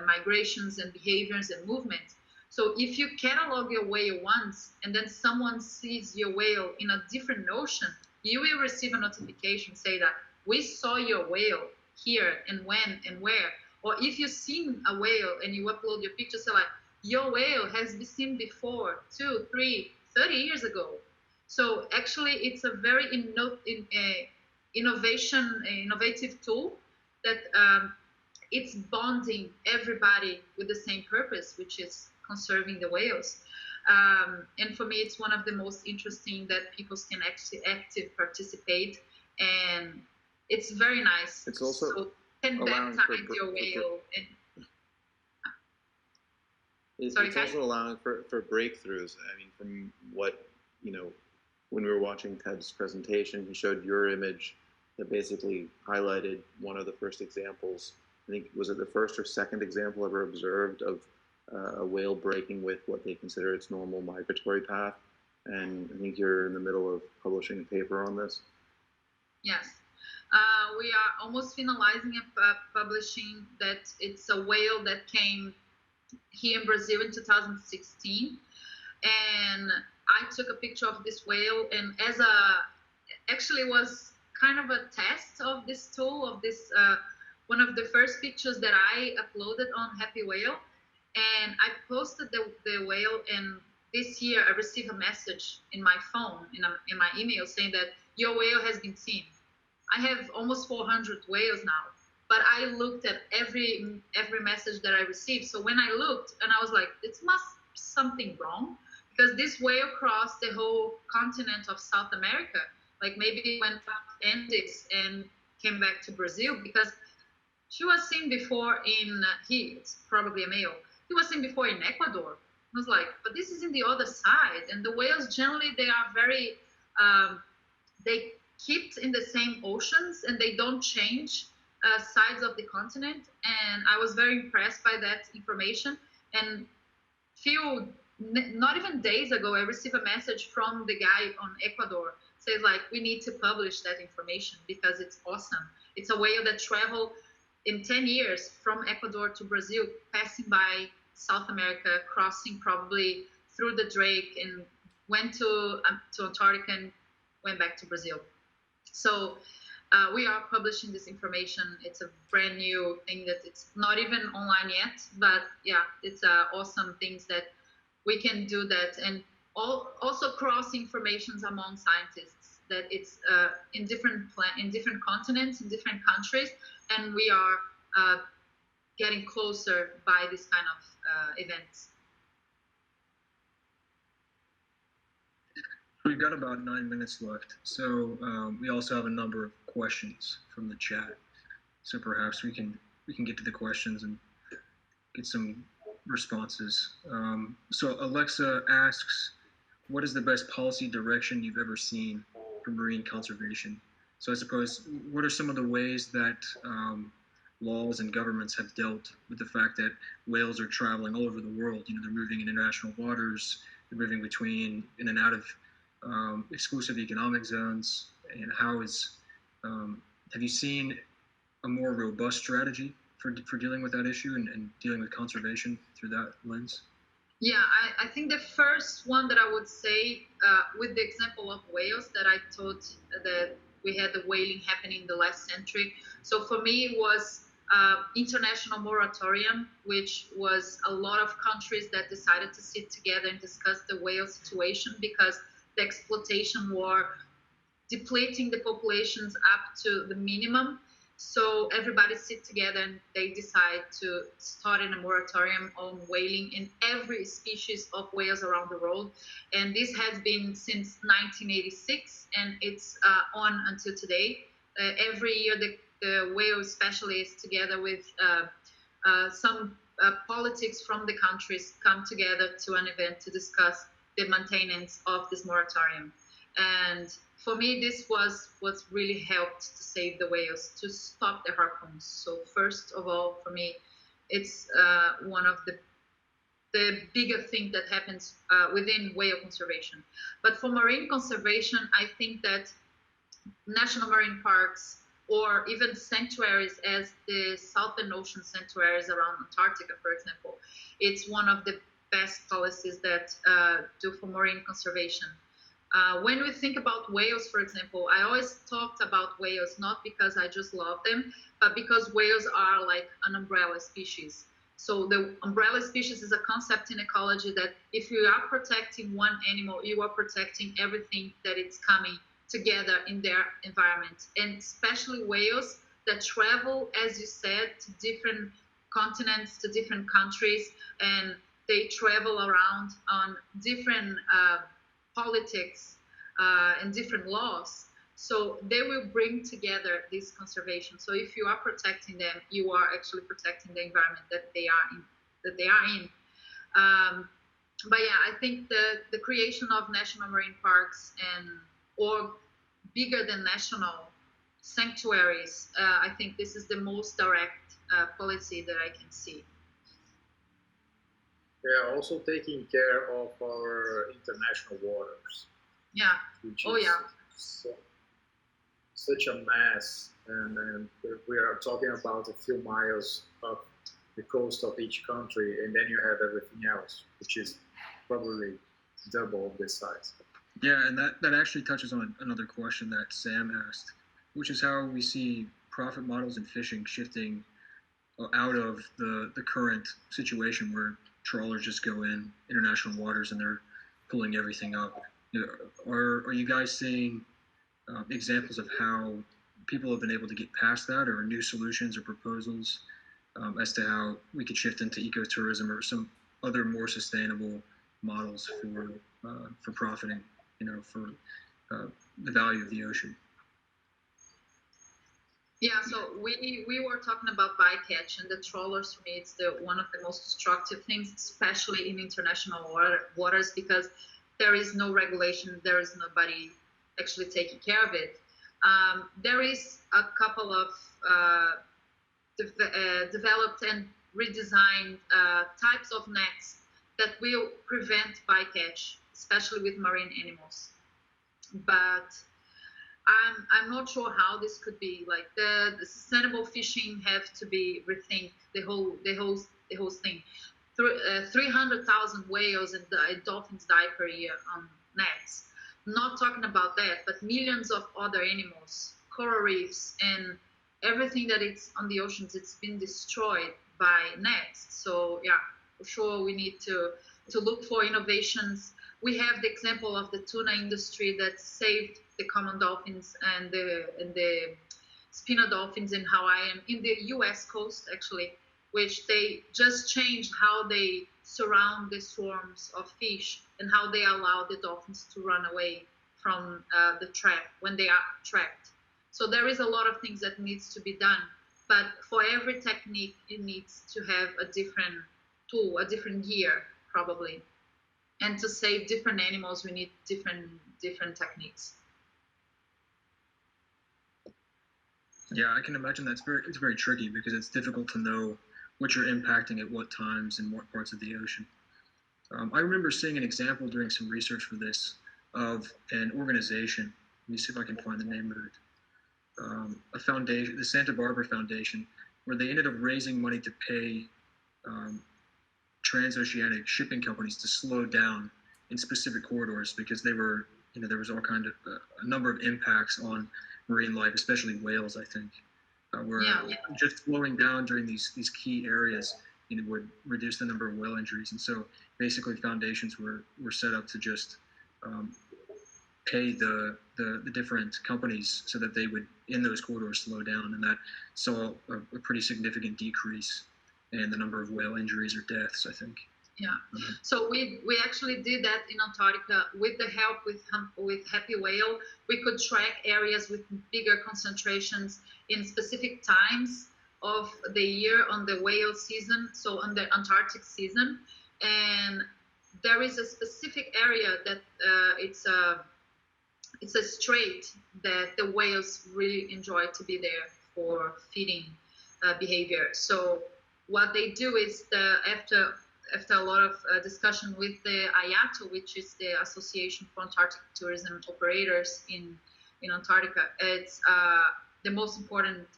migrations and behaviors and movements. So if you catalog your whale once and then someone sees your whale in a different ocean, you will receive a notification say that we saw your whale here and when and where. Or if you've seen a whale and you upload your picture, say like, your whale has been seen before 2, 3, 30 years ago. So actually it's a very innovative tool that it's bonding everybody with the same purpose, which is conserving the whales. And for me, it's one of the most interesting that people can actually participate, and it's very nice. It's also so can baptize your whale. It's also allowing for breakthroughs. I mean, from what, you know, when we were watching Ted's presentation, he showed your image that basically highlighted one of the first examples. I think, was it the first or second example ever observed of a whale breaking with what they consider its normal migratory path? And I think you're in the middle of publishing a paper on this. Yes. We are almost finalizing publishing that. It's a whale that came here in Brazil in 2016, and I took a picture of this whale, and actually it was kind of a test of this tool, of this one of the first pictures that I uploaded on Happy Whale, and I posted the whale, and this year I received a message in my phone, in my email, saying that your whale has been seen. I have almost 400 whales now, but I looked at every message that I received. So when I looked, and I was like, it must be something wrong, because this whale crossed the whole continent of South America. Like maybe it went up Andes and came back to Brazil, because she was seen before it's probably a male. He was seen before in Ecuador. I was like, but this is in the other side. And the whales generally, they are very, they keep in the same oceans, and they don't change sides of the continent. And I was very impressed by that information. And not even days ago, I received a message from the guy on Ecuador, says like, we need to publish that information because it's awesome. It's a whale that traveled in 10 years from Ecuador to Brazil, passing by South America, crossing probably through the Drake, and went to Antarctica and went back to Brazil. So we are publishing this information. It's a brand new thing that it's not even online yet, but yeah, it's awesome things that we can do that, and also cross informations among scientists, that it's in different continents, in different countries, and we are getting closer by this kind of events. We've got about 9 minutes left, so we also have a number of questions from the chat. So perhaps we can get to the questions and get some responses. So Alexa asks, what is the best policy direction you've ever seen for marine conservation? So I suppose, what are some of the ways that laws and governments have dealt with the fact that whales are traveling all over the world? You know, they're moving in international waters, they're moving between in and out of exclusive economic zones. And have you seen a more robust strategy for dealing with that issue and dealing with conservation through that lens? Yeah, I think the first one that I would say, with the example of whales that I thought that we had the whaling happening in the last century. So for me, it was international moratorium, which was a lot of countries that decided to sit together and discuss the whale situation, because the exploitation war depleting the populations up to the minimum. So everybody sit together and they decide to start in a moratorium on whaling in every species of whales around the world. And this has been since 1986, and it's on until today. Every year the whale specialists, together with some politics from the countries, come together to an event to discuss the maintenance of this moratorium. And for me, this was what really helped to save the whales, to stop the harpoons. So first of all, for me, it's one of the bigger thing that happens within whale conservation. But for marine conservation, I think that national marine parks, or even sanctuaries as the Southern Ocean sanctuaries around Antarctica, for example, it's one of the best policies that do for marine conservation. When we think about whales, for example, I always talked about whales not because I just love them, but because whales are like an umbrella species. So the umbrella species is a concept in ecology that if you are protecting one animal, you are protecting everything that it's coming together in their environment. And especially whales that travel, as you said, to different continents, to different countries, and they travel around on different politics and different laws. So they will bring together this conservation. So if you are protecting them, you are actually protecting the environment that they are in. But yeah, I think the creation of national marine parks or bigger than national sanctuaries, I think this is the most direct policy that I can see. Yeah, also taking care of our international waters. Yeah. Such a mess, and we are talking about a few miles of the coast of each country, and then you have everything else, which is probably double the size. Yeah, and that actually touches on another question that Sam asked, which is how we see profit models in fishing shifting out of the current situation where trawlers just go in international waters and they're pulling everything up. Are you guys seeing examples of how people have been able to get past that, or new solutions or proposals as to how we could shift into ecotourism or some other more sustainable models for profiting, for the value of the ocean? Yeah, so we were talking about bycatch, and the trawlers, for me, it's one of the most destructive things, especially in international waters, because there is no regulation, there is nobody actually taking care of it. There is a couple of developed and redesigned types of nets that will prevent bycatch, especially with marine animals. But I'm not sure how this could be. Like the sustainable fishing have to be rethink the whole thing. 300,000 whales and dolphins die per year on nets. Not talking about that, but millions of other animals, coral reefs, and everything that is on the oceans, it's been destroyed by nets. So yeah, for sure we need to look for innovations. We have the example of the tuna industry that saved the common dolphins and the spina dolphins in Hawaii and in the US coast, actually, which they just changed how they surround the swarms of fish and how they allow the dolphins to run away from the trap when they are trapped. So there is a lot of things that needs to be done, but for every technique, it needs to have a different tool, a different gear, probably. And to save different animals, we need different techniques. Yeah, I can imagine it's very tricky because it's difficult to know what you're impacting at what times and what parts of the ocean. I remember seeing an example during some research for this of an organization. Let me see if I can find the name of it. A foundation, the Santa Barbara Foundation, where they ended up raising money to pay transoceanic shipping companies to slow down in specific corridors because they were, there was all kind of a number of impacts on marine life, especially whales, I think, where just slowing down during these key areas would reduce the number of whale injuries. And so basically foundations were set up to just pay the different companies so that they would, in those corridors, slow down. And that saw a pretty significant decrease in the number of whale injuries or deaths, I think. Yeah. So we actually did that in Antarctica with the help with Happy Whale. We could track areas with bigger concentrations in specific times of the year on the whale season, so on the Antarctic season. And there is a specific area that it's a strait that the whales really enjoy to be there for feeding behavior. So what they do is after a lot of discussion with the IATO, which is the Association for Antarctic Tourism Operators in Antarctica, it's the most important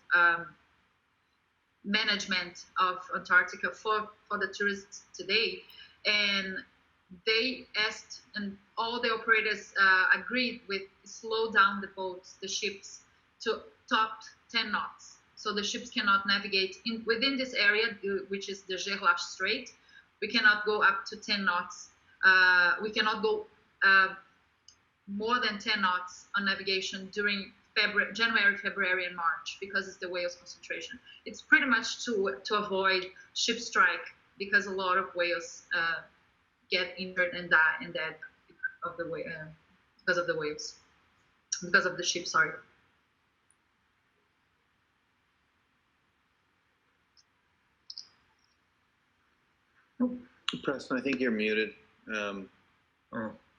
management of Antarctica for the tourists today. And they asked, and all the operators agreed with slow down the boats, the ships, to top 10 knots. So the ships cannot navigate within this area, which is the Gerlach Strait. We cannot go up to 10 knots. We cannot go more than 10 knots on navigation during January, February, and March because it's the whales concentration. It's pretty much to avoid ship strike because a lot of whales get injured and die and dead because of the whales, because of the ship. Sorry. Preston, I think you're muted. Oh,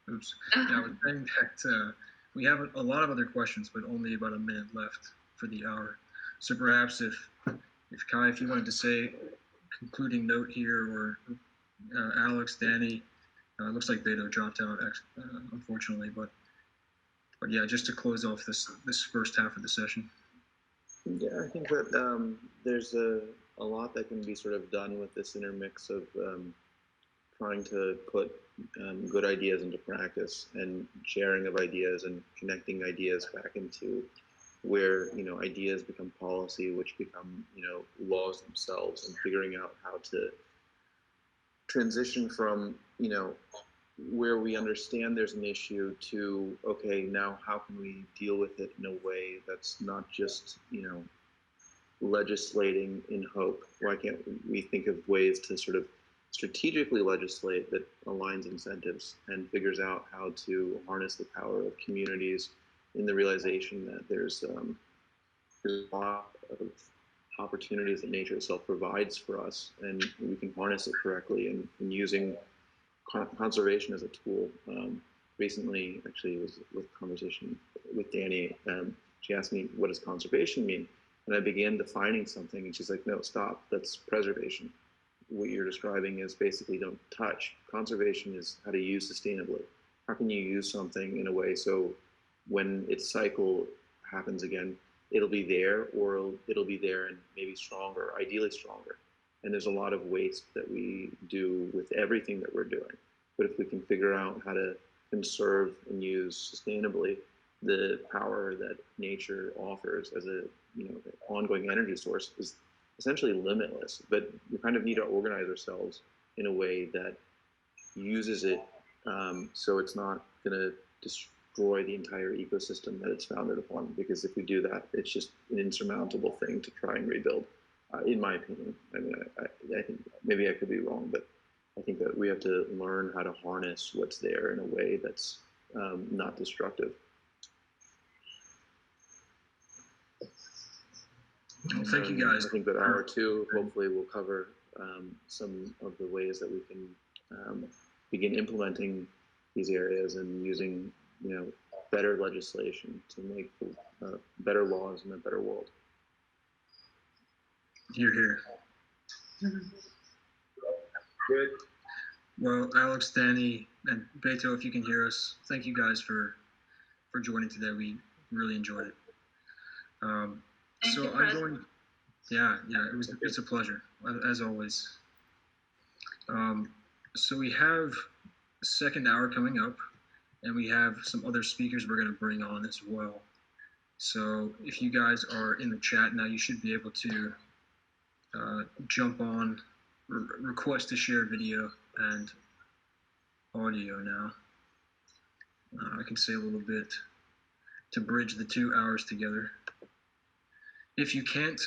oops. Yeah, I was saying that we have a lot of other questions, but only about a minute left for the hour. So perhaps if Kai, if you wanted to say a concluding note here, or Alex, Danny, it looks like Beto dropped out, unfortunately, but yeah, just to close off this first half of the session. Yeah, I think that there's a lot that can be sort of done with this intermix of trying to put good ideas into practice and sharing of ideas and connecting ideas back into where ideas become policy, which become laws themselves, and figuring out how to transition from where we understand there's an issue to, okay, now how can we deal with it in a way that's not just legislating in hope? Why can't we think of ways to sort of strategically legislate that aligns incentives and figures out how to harness the power of communities in the realization that there's a lot of opportunities that nature itself provides for us, and we can harness it correctly, and using conservation as a tool. Recently, actually, was with conversation with Danny. She asked me, what does conservation mean? And I began defining something, and she's like, no, stop, that's preservation. What you're describing is basically don't touch. Conservation is how to use sustainably. How can you use something in a way so when its cycle happens again, it'll be there, or it'll be there and maybe stronger, ideally stronger. And there's a lot of waste that we do with everything that we're doing. But if we can figure out how to conserve and use sustainably the power that nature offers as a ongoing energy source is essentially limitless. But we kind of need to organize ourselves in a way that uses it so it's not going to destroy the entire ecosystem that it's founded upon. Because if we do that, it's just an insurmountable thing to try and rebuild. In my opinion, I mean, I think maybe I could be wrong, but I think that we have to learn how to harness what's there in a way that's not destructive. Well, thank you, guys. I think that hour two hopefully will cover some of the ways that we can begin implementing these areas and using better legislation to make better laws in a better world. Hear, hear. Good. Well, Alex, Danny, and Beto, if you can hear us, thank you guys for joining today. We really enjoyed it. Thank So you, I'm President. going. Yeah, it's a pleasure as always. So we have a second hour coming up, and we have some other speakers we're going to bring on as well. So if you guys are in the chat now, you should be able to jump on, request to share video and audio now. I can say a little bit to bridge the 2 hours together. If you can't,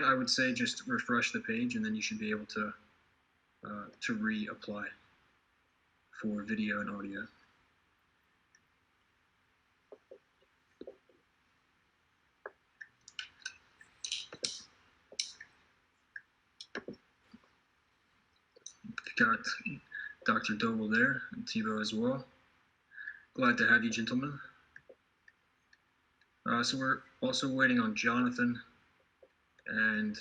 I would say just refresh the page, and then you should be able to reapply for video and audio. Got Dr. Doble there, and Tebow as well. Glad to have you, gentlemen. So we're also waiting on Jonathan and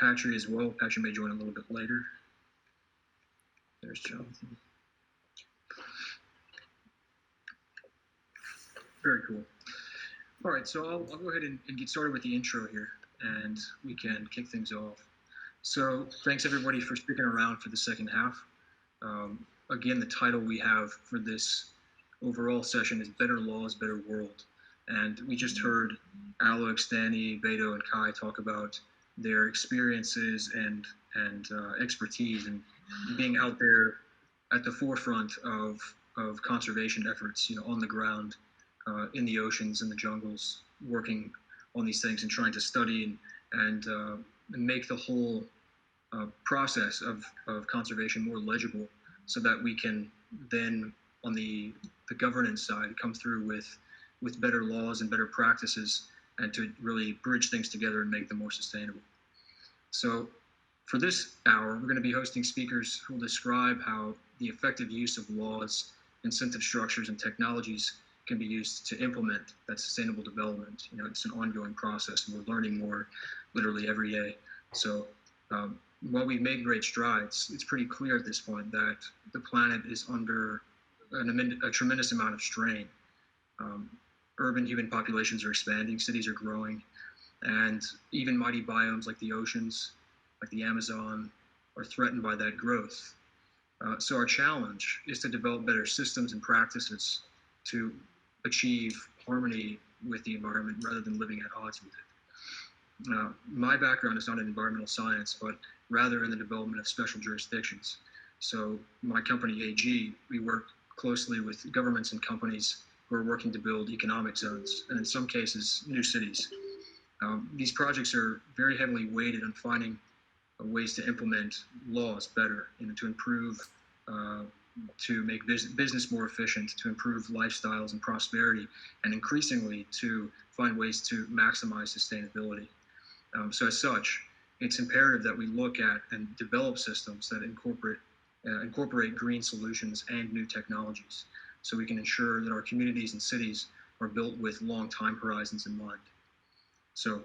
Patry as well. Patry may join a little bit later. There's Jonathan. Very cool. All right, so I'll go ahead and get started with the intro here, and we can kick things off. So thanks everybody for sticking around for the second half. Again, the title we have for this overall session is Better Laws, Better World. And we just heard Alex, Danny, Beto, and Kai talk about their experiences and expertise and being out there at the forefront of conservation efforts, on the ground, in the oceans, in the jungles, working on these things and trying to study and make the whole process of conservation more legible, so that we can then, on the governance side, come through with better laws and better practices, and to really bridge things together and make them more sustainable. So for this hour, we're going to be hosting speakers who will describe how the effective use of laws, incentive structures, and technologies can be used to implement that sustainable development. It's an ongoing process, and we're learning more literally every day. So while we've made great strides, it's pretty clear at this point that the planet is under a tremendous amount of strain. Urban human populations are expanding, cities are growing, and even mighty biomes like the oceans like the Amazon, are threatened by that growth. So our challenge is to develop better systems and practices to achieve harmony with the environment rather than living at odds with it. My background is not in environmental science, but rather in the development of special jurisdictions. So my company, AG, we work closely with governments and companies who are working to build economic zones, and in some cases, new cities. These projects are very heavily weighted on finding ways to implement laws better, to improve, to make business more efficient, to improve lifestyles and prosperity, and increasingly to find ways to maximize sustainability. So as such, it's imperative that we look at and develop systems that incorporate green solutions and new technologies, so we can ensure that our communities and cities are built with long time horizons in mind. So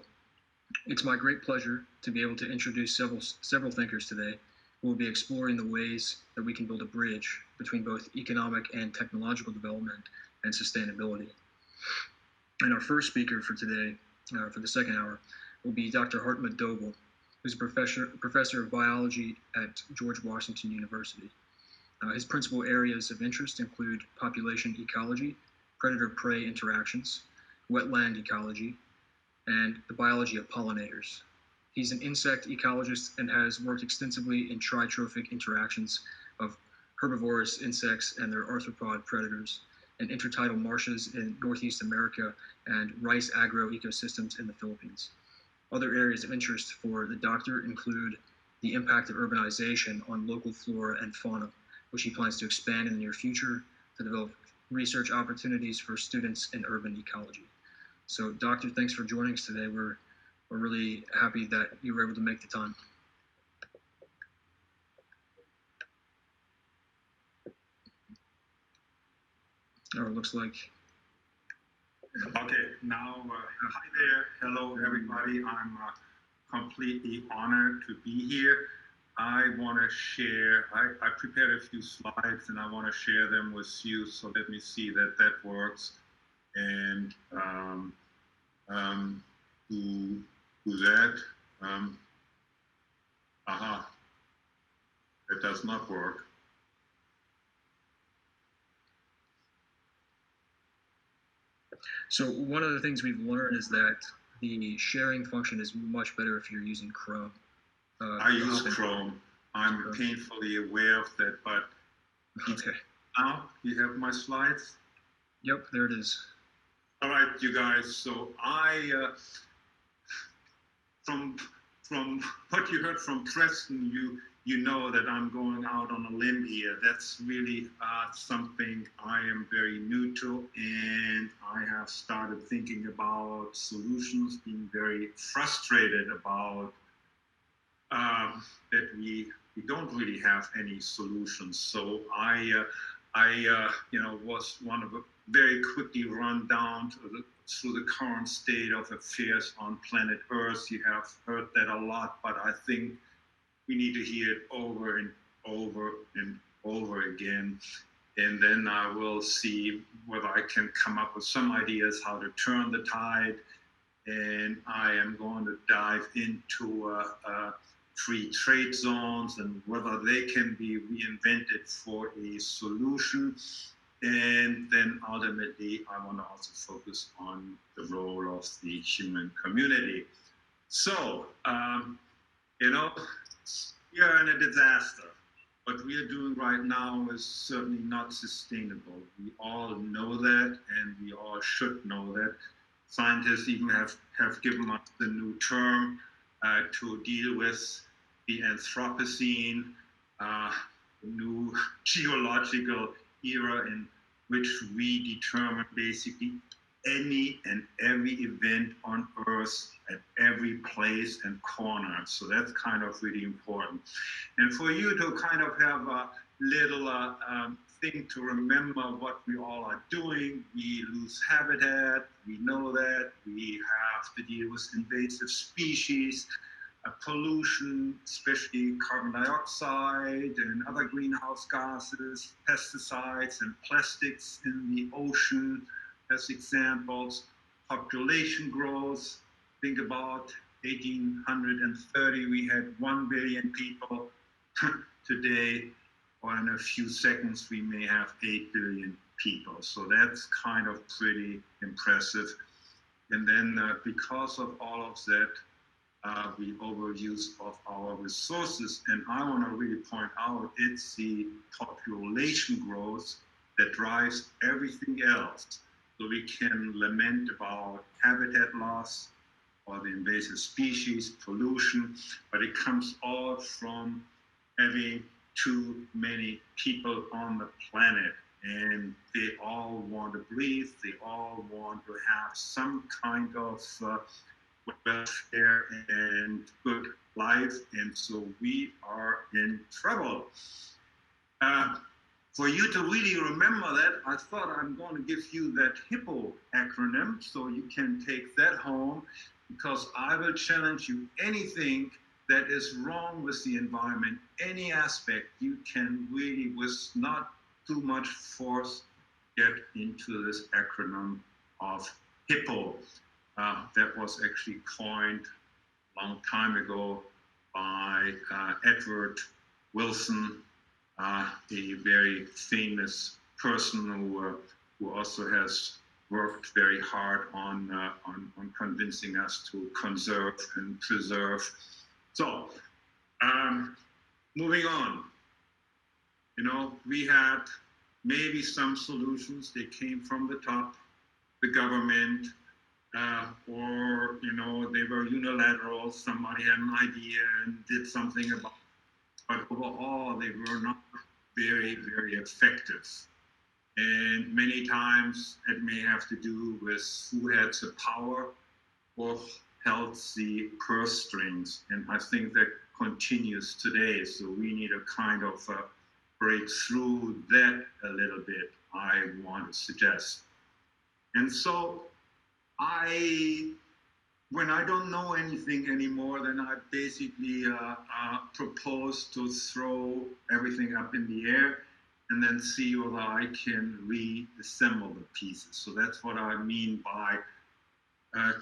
it's my great pleasure to be able to introduce several thinkers today who will be exploring the ways that we can build a bridge between both economic and technological development and sustainability. And our first speaker for today, for the second hour, will be Dr. Hartmut Doble, who's a professor of biology at George Washington University. His principal areas of interest include population ecology, predator-prey interactions, wetland ecology, and the biology of pollinators. He's an insect ecologist and has worked extensively in tritrophic interactions of herbivorous insects and their arthropod predators, and intertidal marshes in Northeast America and rice agroecosystems in the Philippines. Other areas of interest for the doctor include the impact of urbanization on local flora and fauna, which he plans to expand in the near future to develop research opportunities for students in urban ecology. So, Doctor, thanks for joining us today. We're really happy that you were able to make the time. Oh, it looks like. Okay, now, hi there. Hello, everybody. I'm completely honored to be here. I want to share, I prepared a few slides and I want to share them with you. So let me see that that works. And who's that? That does not work. So one of the things we've learned is that the sharing function is much better if you're using Chrome. I use Chrome. I'm painfully aware of that, but okay. Now you have my slides. Yep, there it is. All right, you guys. So I, from what you heard from Preston, you know that I'm going out on a limb here. That's really something I am very new to, and I have started thinking about solutions, being very frustrated about that we don't really have any solutions. So I was one of a very quickly run down through the current state of affairs on planet Earth. You have heard that a lot, but I think we need to hear it over and over and over again. And then I will see whether I can come up with some ideas how to turn the tide. And I am going to dive into free trade zones and whether they can be reinvented for a solution. And then ultimately, I want to also focus on the role of the human community. So, we are in a disaster. What we are doing right now is certainly not sustainable. We all know that, and we all should know that. Scientists even have given us the new term to deal with the Anthropocene, the new geological era in which we determine basically any and every event on Earth at every place and corner. So that's kind of really important. And for you to kind of have a little thing to remember what we all are doing, we lose habitat, we know that, we have to deal with invasive species, pollution, especially carbon dioxide and other greenhouse gases, pesticides and plastics in the ocean as examples, population growth. Think about 1830, we had 1 billion people. Today, or in a few seconds, we may have 8 billion people. So that's kind of pretty impressive. And then because of all of that, we overuse of our resources. And I want to really point out, it's the population growth that drives everything else. So we can lament about habitat loss or the invasive species, pollution, but it comes all from having too many people on the planet, and they all want to breathe, they all want to have some kind of welfare and good life, and so we are in trouble. For you to really remember that, I thought I'm going to give you that HIPPO acronym so you can take that home, because I will challenge you. Anything that is wrong with the environment, any aspect, you can really, with not too much force, get into this acronym of HIPPO. That was actually coined a long time ago by Edward Wilson, a very famous person who also has worked very hard on convincing us to conserve and preserve. So, moving on, we had maybe some solutions. They came from the top, the government, or, they were unilateral. Somebody had an idea and did something about it. But overall, they were not very, very effective. And many times it may have to do with who had the power or held the purse strings. And I think that continues today. So we need a kind of break through that a little bit, I want to suggest. And so when I don't know anything anymore, then I basically propose to throw everything up in the air and then see whether I can reassemble the pieces. So that's what I mean by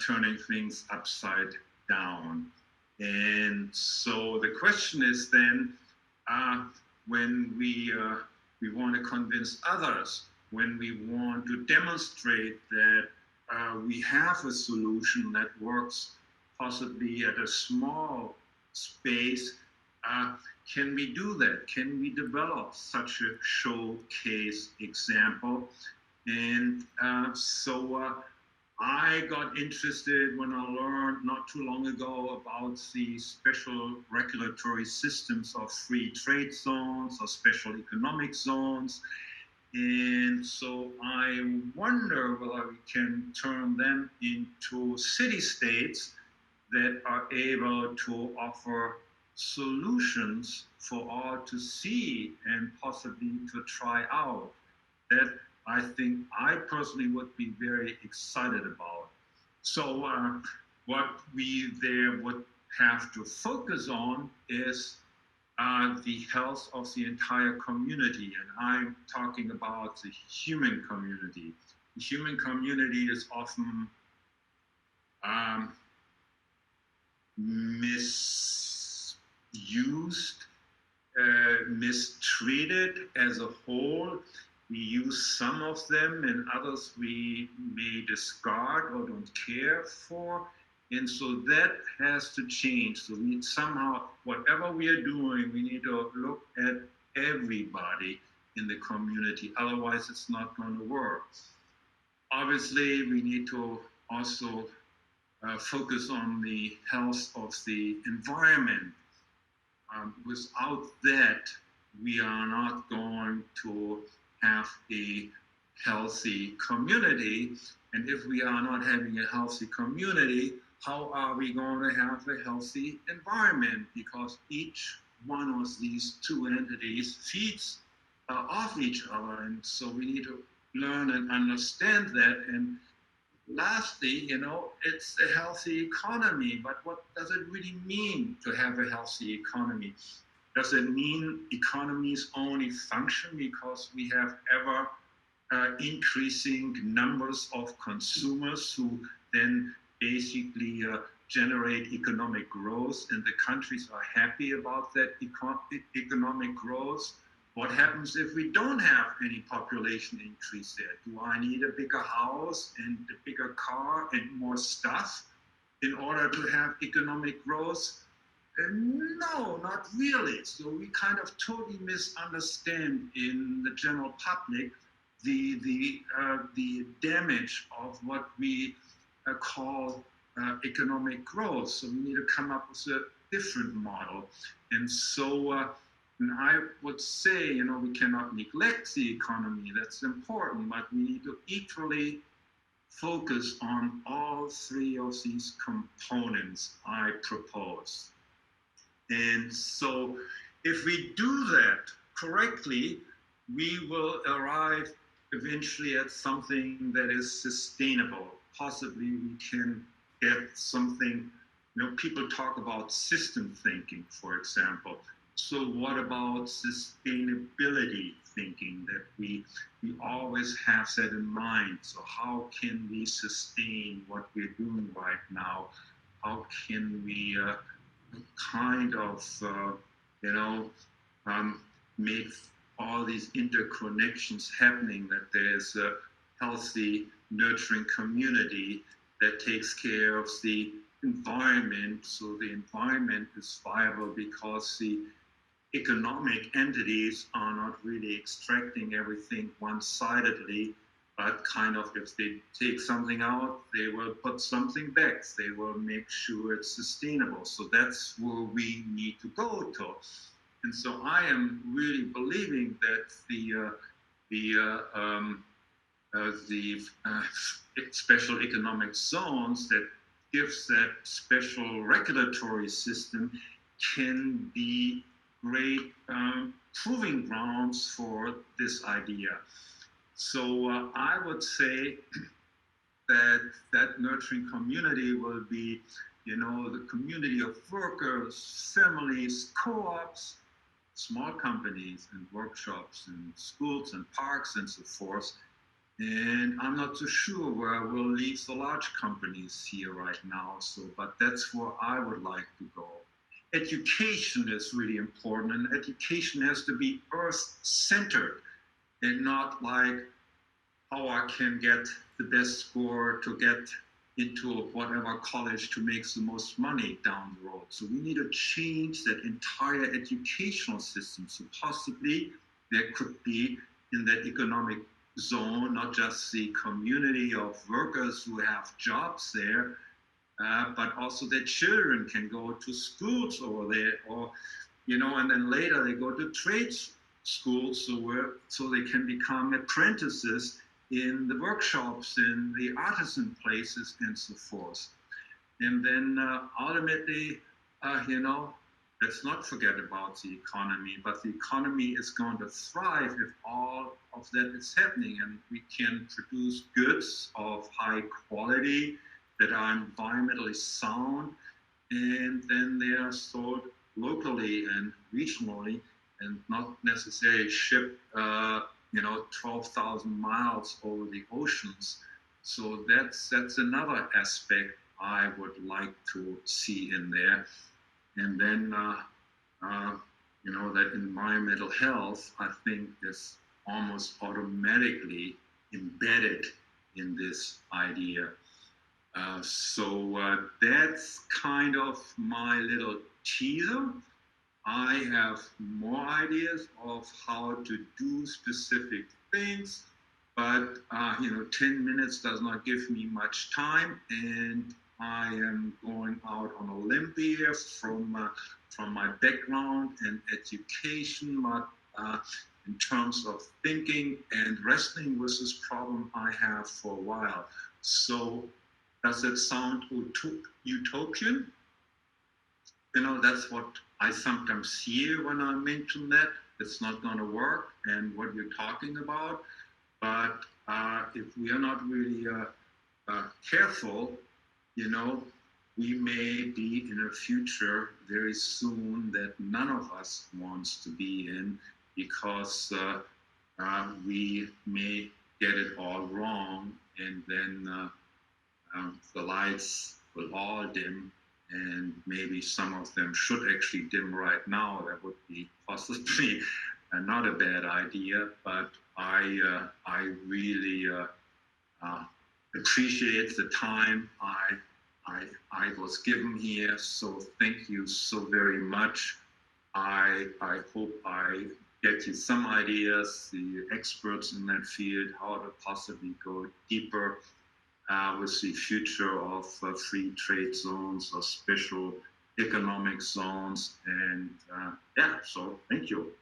turning things upside down. And so the question is then, when we want to convince others, when we want to demonstrate that we have a solution that works possibly at a small space, can we do that? Can we develop such a showcase example? And so I got interested when I learned not too long ago about the special regulatory systems of free trade zones or special economic zones. And so I wonder whether we can turn them into city-states that are able to offer solutions for all to see and possibly to try out. That I think I personally would be very excited about. So what we there would have to focus on is the health of the entire community. And I'm talking about the human community. The human community is often misused, mistreated as a whole. We use some of them and others we may discard or don't care for. And so that has to change. So we somehow, whatever we are doing, we need to look at everybody in the community. Otherwise, it's not going to work. Obviously, we need to also focus on the health of the environment. Without that, we are not going to have a healthy community. And if we are not having a healthy community, how are we going to have a healthy environment? Because each one of these two entities feeds off each other. And so we need to learn and understand that. And lastly, it's a healthy economy. But what does it really mean to have a healthy economy? Does it mean economies only function because we have ever increasing numbers of consumers who then basically generate economic growth, and the countries are happy about that economic growth. What happens if we don't have any population increase there? Do I need a bigger house and a bigger car and more stuff in order to have economic growth? No, not really. So we kind of totally misunderstand in the general public the damage of what we call economic growth. So we need to come up with a different model. And so and I would say, we cannot neglect the economy. That's important, but we need to equally focus on all three of these components I propose. And so if we do that correctly, we will arrive eventually at something that is sustainable. Possibly we can get something, people talk about system thinking, for example. So what about sustainability thinking, that we always have that in mind? So how can we sustain what we're doing right now? How can we kind of, make all these interconnections happening, that there's a healthy, nurturing community that takes care of the environment, so the environment is viable because the economic entities are not really extracting everything one-sidedly, but kind of if they take something out, they will put something back. They will make sure it's sustainable. So that's where we need to go to. And so I am really believing that the special economic zones that gives that special regulatory system can be great proving grounds for this idea. So I would say that nurturing community will be, the community of workers, families, co-ops, small companies and workshops and schools and parks and so forth. And I'm not so sure where we'll leave the large companies here right now. So, but that's where I would like to go. Education is really important, and education has to be earth-centered and not like how I can get the best score to get into whatever college to make the most money down the road. So we need to change that entire educational system. So possibly there could be in that economic zone, not just the community of workers who have jobs there, but also their children can go to schools over there, or, and then later they go to trade schools so they can become apprentices in the workshops, in the artisan places, and so forth. And then ultimately, let's not forget about the economy, but the economy is going to thrive if all of that is happening, and we can produce goods of high quality that are environmentally sound, and then they are sold locally and regionally and not necessarily shipped 12,000 miles over the oceans. So that's another aspect I would like to see in there. And then, that environmental health, I think, is almost automatically embedded in this idea. So that's kind of my little teaser. I have more ideas of how to do specific things, but 10 minutes does not give me much time, and I am going out on a limb here from my background and education, but in terms of thinking and wrestling with this problem I have for a while. So does it sound utopian? That's what I sometimes hear when I mention that. It's not going to work and what you're talking about. But if we are not really careful, we may be in a future very soon that none of us wants to be in, because we may get it all wrong, and then the lights will all dim and maybe some of them should actually dim right now. That would be possibly not a bad idea, but I really appreciate the time I was given here. So thank you so very much. I hope I get you some ideas, the experts in that field, how to possibly go deeper with the future of free trade zones or special economic zones. And yeah, so thank you.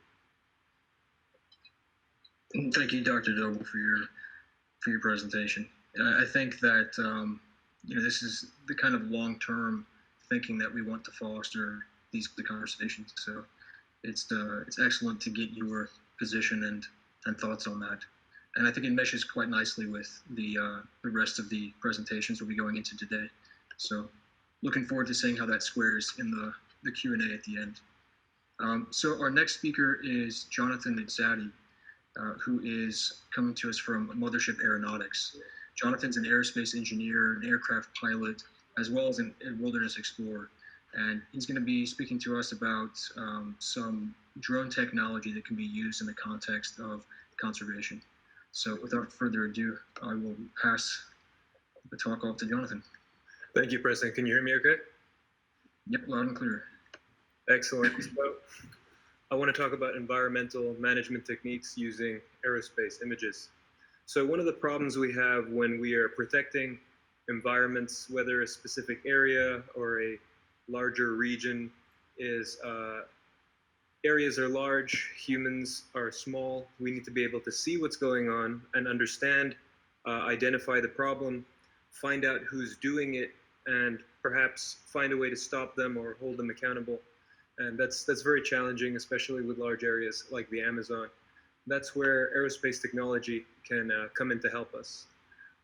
Thank you, Dr. Doble, for your presentation. I think that this is the kind of long-term thinking that we want to foster the conversations. So it's excellent to get your position and thoughts on that. And I think it meshes quite nicely with the rest of the presentations we'll be going into today. So looking forward to seeing how that squares in the Q&A at the end. So our next speaker is Jonathan Nitzadi, who is coming to us from Mothership Aeronautics. Jonathan's an aerospace engineer, an aircraft pilot, as well as a wilderness explorer. And he's going to be speaking to us about some drone technology that can be used in the context of conservation. So without further ado, I will pass the talk off to Jonathan. Thank you, President. Can you hear me okay? Yep, loud and clear. Excellent. So I want to talk about environmental management techniques using aerospace images. So one of the problems we have when we are protecting environments, whether a specific area or a larger region, is areas are large, humans are small. We need to be able to see what's going on and understand, identify the problem, find out who's doing it, and perhaps find a way to stop them or hold them accountable. And that's very challenging, especially with large areas like the Amazon. That's where aerospace technology can come in to help us.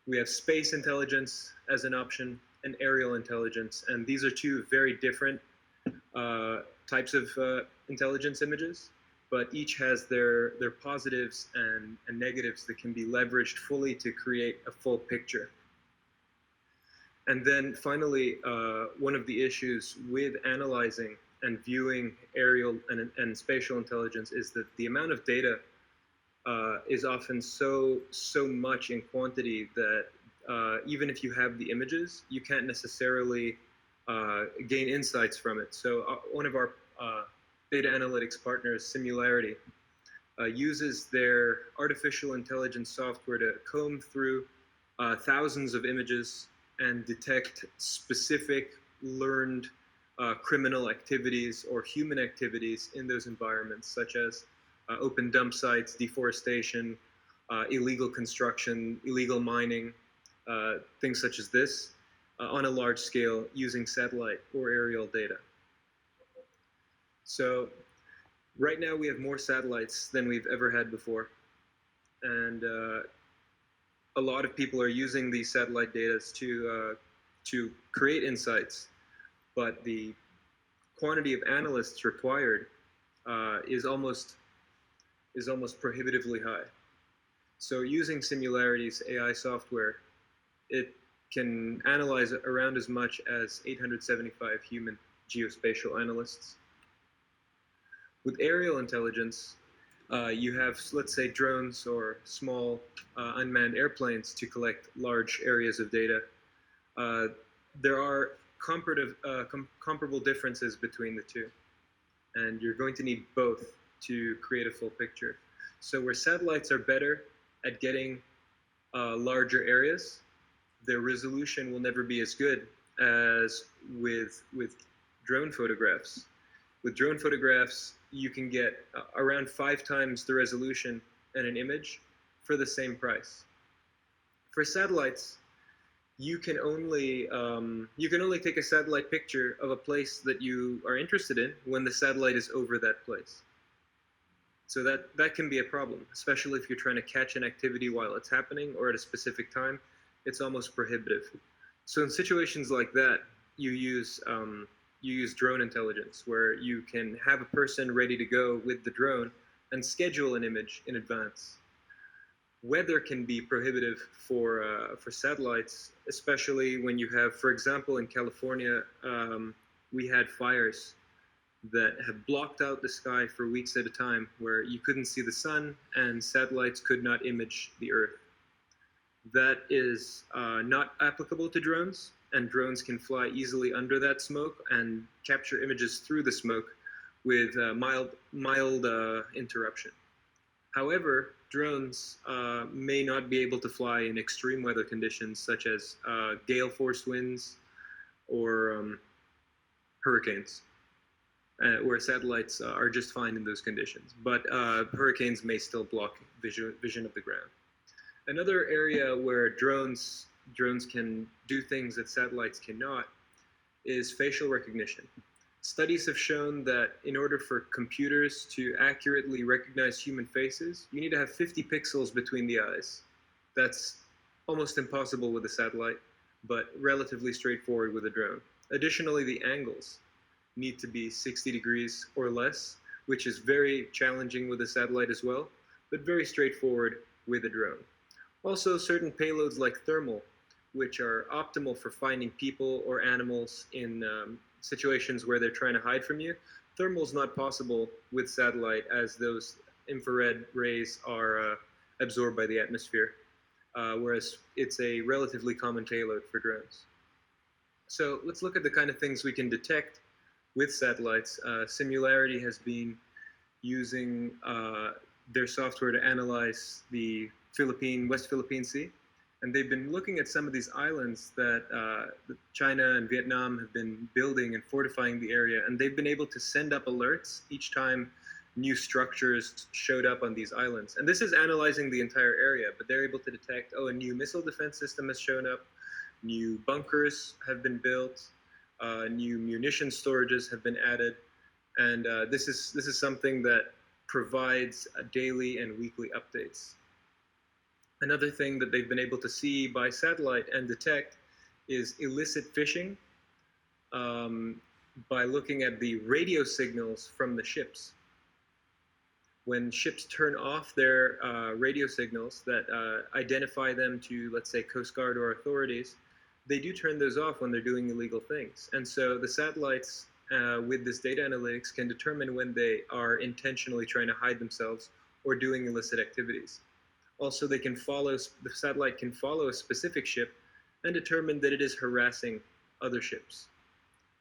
We have space intelligence as an option and aerial intelligence, and these are two very different types of intelligence images, but each has their positives and negatives that can be leveraged fully to create a full picture. And then finally, one of the issues with analyzing and viewing aerial and spatial intelligence is that the amount of data is often so much in quantity that even if you have the images, you can't necessarily gain insights from it. So one of our data analytics partners, Similarity, uses their artificial intelligence software to comb through thousands of images and detect specific learned criminal activities or human activities in those environments, such as open dump sites, deforestation, illegal construction, illegal mining, things such as this, on a large scale using satellite or aerial data. So right now we have more satellites than we've ever had before. And a lot of people are using these satellite data to create insights, but the quantity of analysts required is almost prohibitively high. So using Similarity's AI software, it can analyze around as much as 875 human geospatial analysts. With aerial intelligence, you have, let's say, drones or small unmanned airplanes to collect large areas of data. There are comparable differences between the two, and you're going to need both to create a full picture. So where satellites are better at getting larger areas, their resolution will never be as good as with drone photographs. With drone photographs, you can get around 5 times the resolution in an image for the same price. For satellites, you can only take a satellite picture of a place that you are interested in when the satellite is over that place. So that can be a problem, especially if you're trying to catch an activity while it's happening or at a specific time. It's almost prohibitive. So in situations like that, you use drone intelligence, where you can have a person ready to go with the drone and schedule an image in advance. weather can be prohibitive for satellites, especially when you have, for example, in California, we had fires that have blocked out the sky for weeks at a time, where you couldn't see the sun and satellites could not image the Earth. That is not applicable to drones, and drones can fly easily under that smoke and capture images through the smoke with mild interruption. However, drones may not be able to fly in extreme weather conditions such as gale force winds or hurricanes, where satellites are just fine in those conditions. But hurricanes may still block vision of the ground. Another area where drones can do things that satellites cannot is facial recognition. Studies have shown that in order for computers to accurately recognize human faces, you need to have 50 pixels between the eyes. That's almost impossible with a satellite, but relatively straightforward with a drone. Additionally, the angles need to be 60 degrees or less, which is very challenging with a satellite as well, but very straightforward with a drone. Also, certain payloads like thermal, which are optimal for finding people or animals in situations where they're trying to hide from you. Thermal is not possible with satellite, as those infrared rays are absorbed by the atmosphere, whereas it's a relatively common payload for drones. So let's look at the kind of things we can detect with satellites. Singularity has been using their software to analyze the West Philippine Sea. And they've been looking at some of these islands that China and Vietnam have been building and fortifying the area. And they've been able to send up alerts each time new structures showed up on these islands. And this is analyzing the entire area, but they're able to detect, oh, a new missile defense system has shown up, new bunkers have been built, new munition storages have been added. And this is something that provides daily and weekly updates. Another thing that they've been able to see by satellite and detect is illicit phishing by looking at the radio signals from the ships. When ships turn off their radio signals that identify them to, let's say, Coast Guard or authorities, they do turn those off when they're doing illegal things. And so the satellites with this data analytics can determine when they are intentionally trying to hide themselves or doing illicit activities. Also, the satellite can follow a specific ship and determine that it is harassing other ships.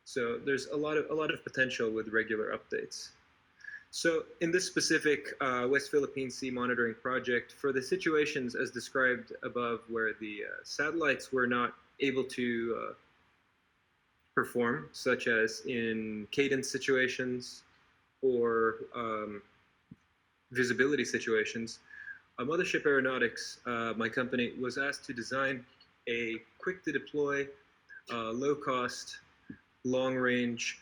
So there's a lot of potential with regular updates. So in this specific West Philippine Sea monitoring project, for the situations as described above where the satellites were not able to perform, such as in cadence situations or visibility situations, Mothership Aeronautics, my company, was asked to design a quick-to-deploy, low-cost, long-range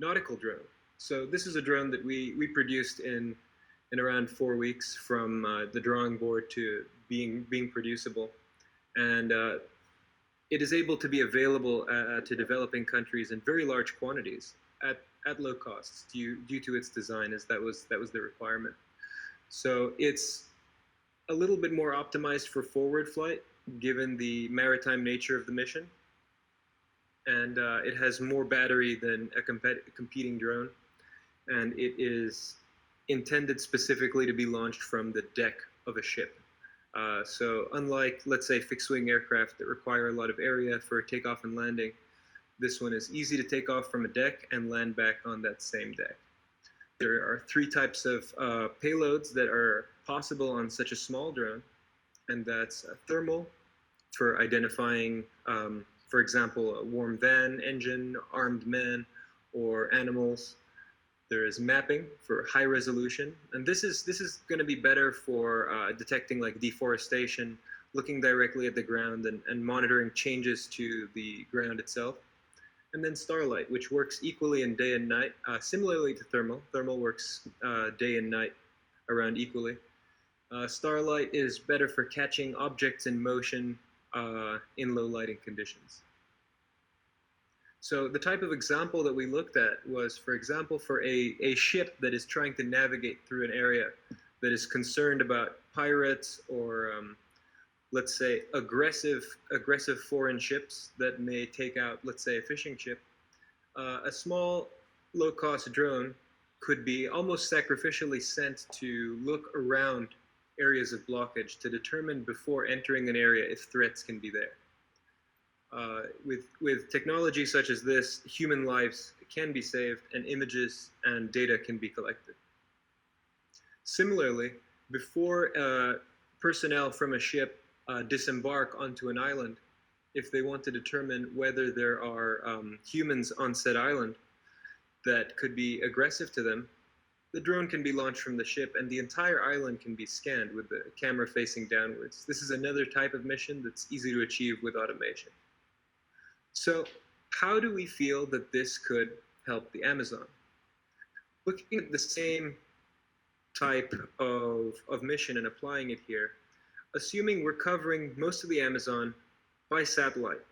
nautical drone. So this is a drone that we produced in around 4 weeks from the drawing board to being producible. And it is able to be available to developing countries in very large quantities at low costs due to its design, as that was the requirement. So it's a little bit more optimized for forward flight, given the maritime nature of the mission. And it has more battery than a competing drone. And it is intended specifically to be launched from the deck of a ship. So unlike, let's say, fixed-wing aircraft that require a lot of area for takeoff and landing, this one is easy to take off from a deck and land back on that same deck. There are 3 types of payloads that are possible on such a small drone, and that's thermal for identifying, for example, a warm van engine, armed men, or animals. There is mapping for high resolution, and this is going to be better for detecting like deforestation, looking directly at the ground and monitoring changes to the ground itself. And then starlight, which works equally in day and night, similarly to thermal. Thermal works day and night around equally. Starlight is better for catching objects in motion in low lighting conditions. So the type of example that we looked at was, for example, for a ship that is trying to navigate through an area that is concerned about pirates or let's say aggressive foreign ships that may take out, let's say, a fishing ship, a small low-cost drone could be almost sacrificially sent to look around areas of blockage to determine before entering an area if threats can be there. With technology such as this, human lives can be saved and images and data can be collected. Similarly, before personnel from a ship disembark onto an island, if they want to determine whether there are humans on said island that could be aggressive to them, the drone can be launched from the ship and the entire island can be scanned with the camera facing downwards. This is another type of mission that's easy to achieve with automation. So how do we feel that this could help the Amazon? Looking at the same type of mission and applying it here, assuming we're covering most of the Amazon by satellite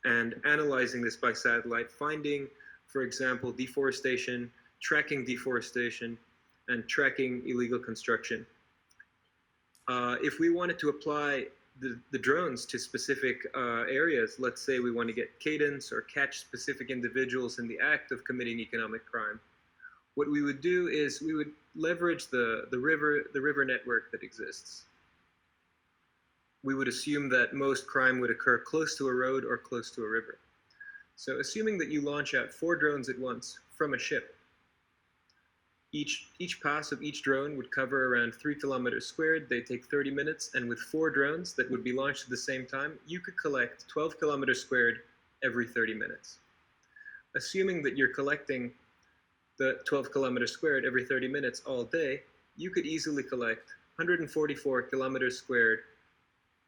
and analyzing this by satellite, finding, for example, deforestation, tracking deforestation, and tracking illegal construction. If we wanted to apply the drones to specific areas, let's say we want to get cadence or catch specific individuals in the act of committing economic crime, what we would do is we would leverage the river network that exists. We would assume that most crime would occur close to a road or close to a river. So assuming that you launch out 4 drones at once from a ship, each pass of each drone would cover around 3 kilometers squared. They take 30 minutes, and with 4 drones that would be launched at the same time, you could collect 12 kilometers squared every 30 minutes. Assuming that you're collecting the 12 kilometers squared every 30 minutes all day, you could easily collect 144 kilometers squared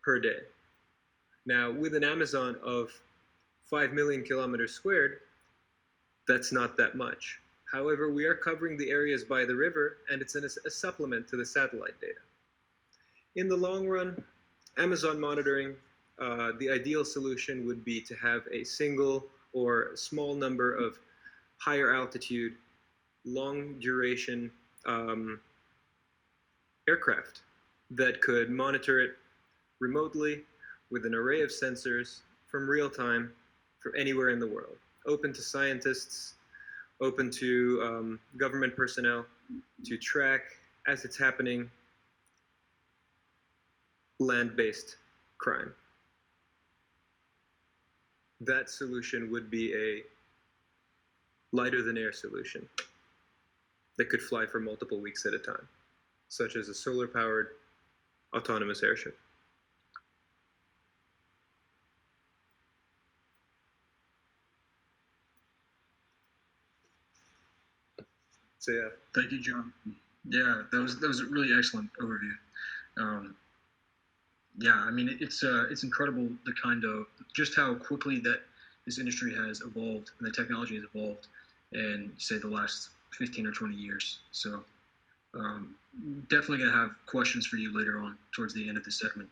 per day. Now, with an Amazon of 5 million kilometers squared, that's not that much. However, we are covering the areas by the river, and it's a supplement to the satellite data. In the long run, Amazon monitoring, the ideal solution would be to have a single or small number of higher altitude, long duration aircraft that could monitor it remotely with an array of sensors from real time from anywhere in the world, open to scientists, open to government personnel to track as it's happening land-based crime. That solution would be a lighter than air solution that could fly for multiple weeks at a time, such as a solar-powered autonomous airship. So yeah. Thank you, John. Yeah, that was a really excellent overview. Yeah, I mean it's incredible the kind of just how quickly that this industry has evolved and the technology has evolved in say the last 15 or 20 years. So definitely gonna have questions for you later on towards the end of this segment.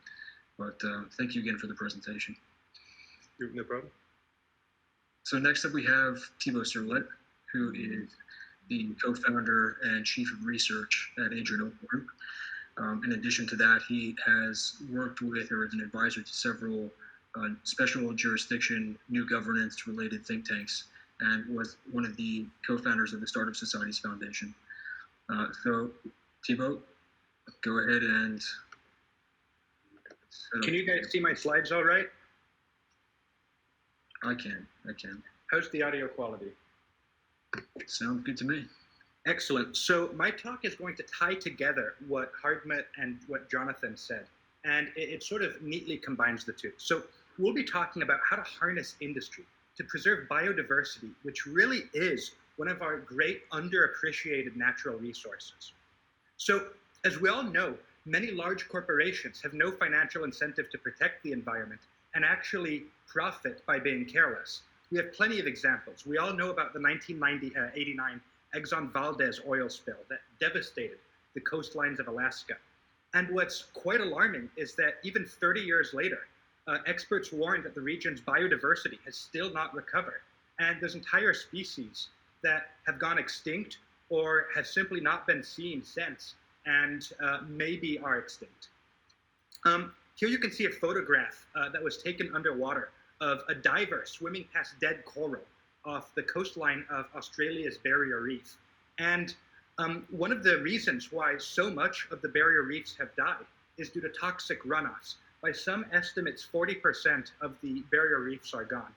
But thank you again for the presentation. No problem. So next up we have Tebow Sterlit, who is the co-founder and chief of research at Adrianople Group. In addition to that, he has worked with or is an advisor to several special jurisdiction, new governance related think tanks, and was one of the co-founders of the Startup Societies Foundation. So, Tebow, go ahead and. Can you guys see my slides all right? I can. How's the audio quality? Sounds good to me. Excellent. So my talk is going to tie together what Hardmet and what Jonathan said, and it sort of neatly combines the two. So we'll be talking about how to harness industry to preserve biodiversity, which really is one of our great underappreciated natural resources. So as we all know, many large corporations have no financial incentive to protect the environment and actually profit by being careless. We have plenty of examples. We all know about the 1989 Exxon Valdez oil spill that devastated the coastlines of Alaska. And what's quite alarming is that even 30 years later, experts warn that the region's biodiversity has still not recovered. And there's entire species that have gone extinct or have simply not been seen since. and maybe are extinct. Here you can see a photograph that was taken underwater of a diver swimming past dead coral off the coastline of Australia's barrier reef. And one of the reasons why so much of the barrier reefs have died is due to toxic runoffs. By some estimates, 40% of the barrier reefs are gone.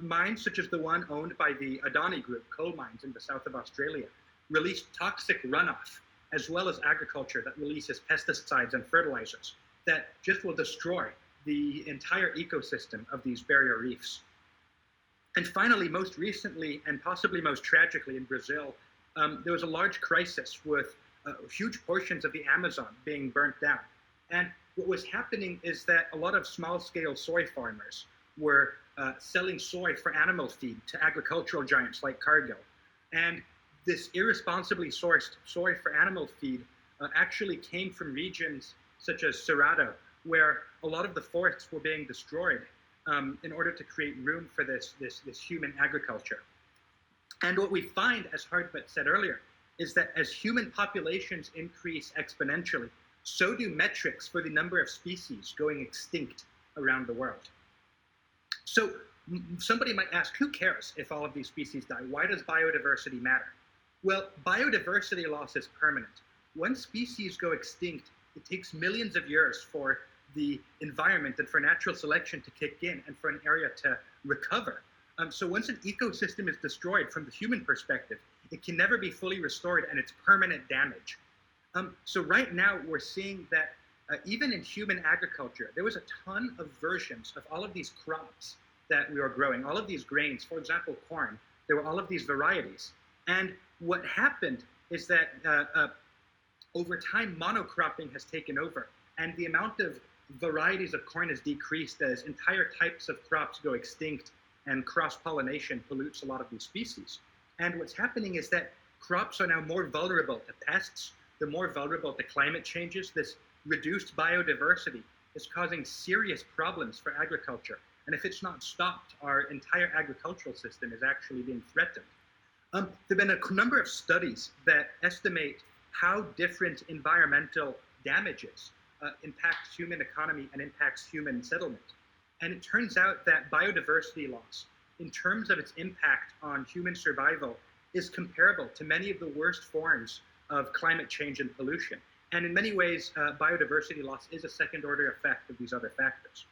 Mines such as the one owned by the Adani Group, coal mines in the south of Australia, release toxic runoff, as well as agriculture that releases pesticides and fertilizers that just will destroy the entire ecosystem of these barrier reefs. And finally, most recently, and possibly most tragically in Brazil, there was a large crisis with huge portions of the Amazon being burnt down. And what was happening is that a lot of small-scale soy farmers were selling soy for animal feed to agricultural giants like Cargill. And this irresponsibly sourced soy for animal feed actually came from regions such as Cerrado, where a lot of the forests were being destroyed in order to create room for this human agriculture. And what we find, as Hardmet said earlier, is that as human populations increase exponentially, so do metrics for the number of species going extinct around the world. So somebody might ask, who cares if all of these species die? Why does biodiversity matter? Well, biodiversity loss is permanent. When species go extinct, it takes millions of years for the environment and for natural selection to kick in and for an area to recover. So once an ecosystem is destroyed from the human perspective, it can never be fully restored and it's permanent damage. So right now we're seeing that even in human agriculture, there was a ton of versions of all of these crops that we were growing, all of these grains, for example, corn, there were all of these varieties. And what happened is that over time, monocropping has taken over, and the amount of varieties of corn has decreased as entire types of crops go extinct and cross-pollination pollutes a lot of these species. And what's happening is that crops are now more vulnerable to pests, they're more vulnerable to climate changes. This reduced biodiversity is causing serious problems for agriculture. And if it's not stopped, our entire agricultural system is actually being threatened. There have been a number of studies that estimate how different environmental damages impacts human economy and impacts human settlement. And it turns out that biodiversity loss, in terms of its impact on human survival, is comparable to many of the worst forms of climate change and pollution. And in many ways, biodiversity loss is a second-order effect of these other factors.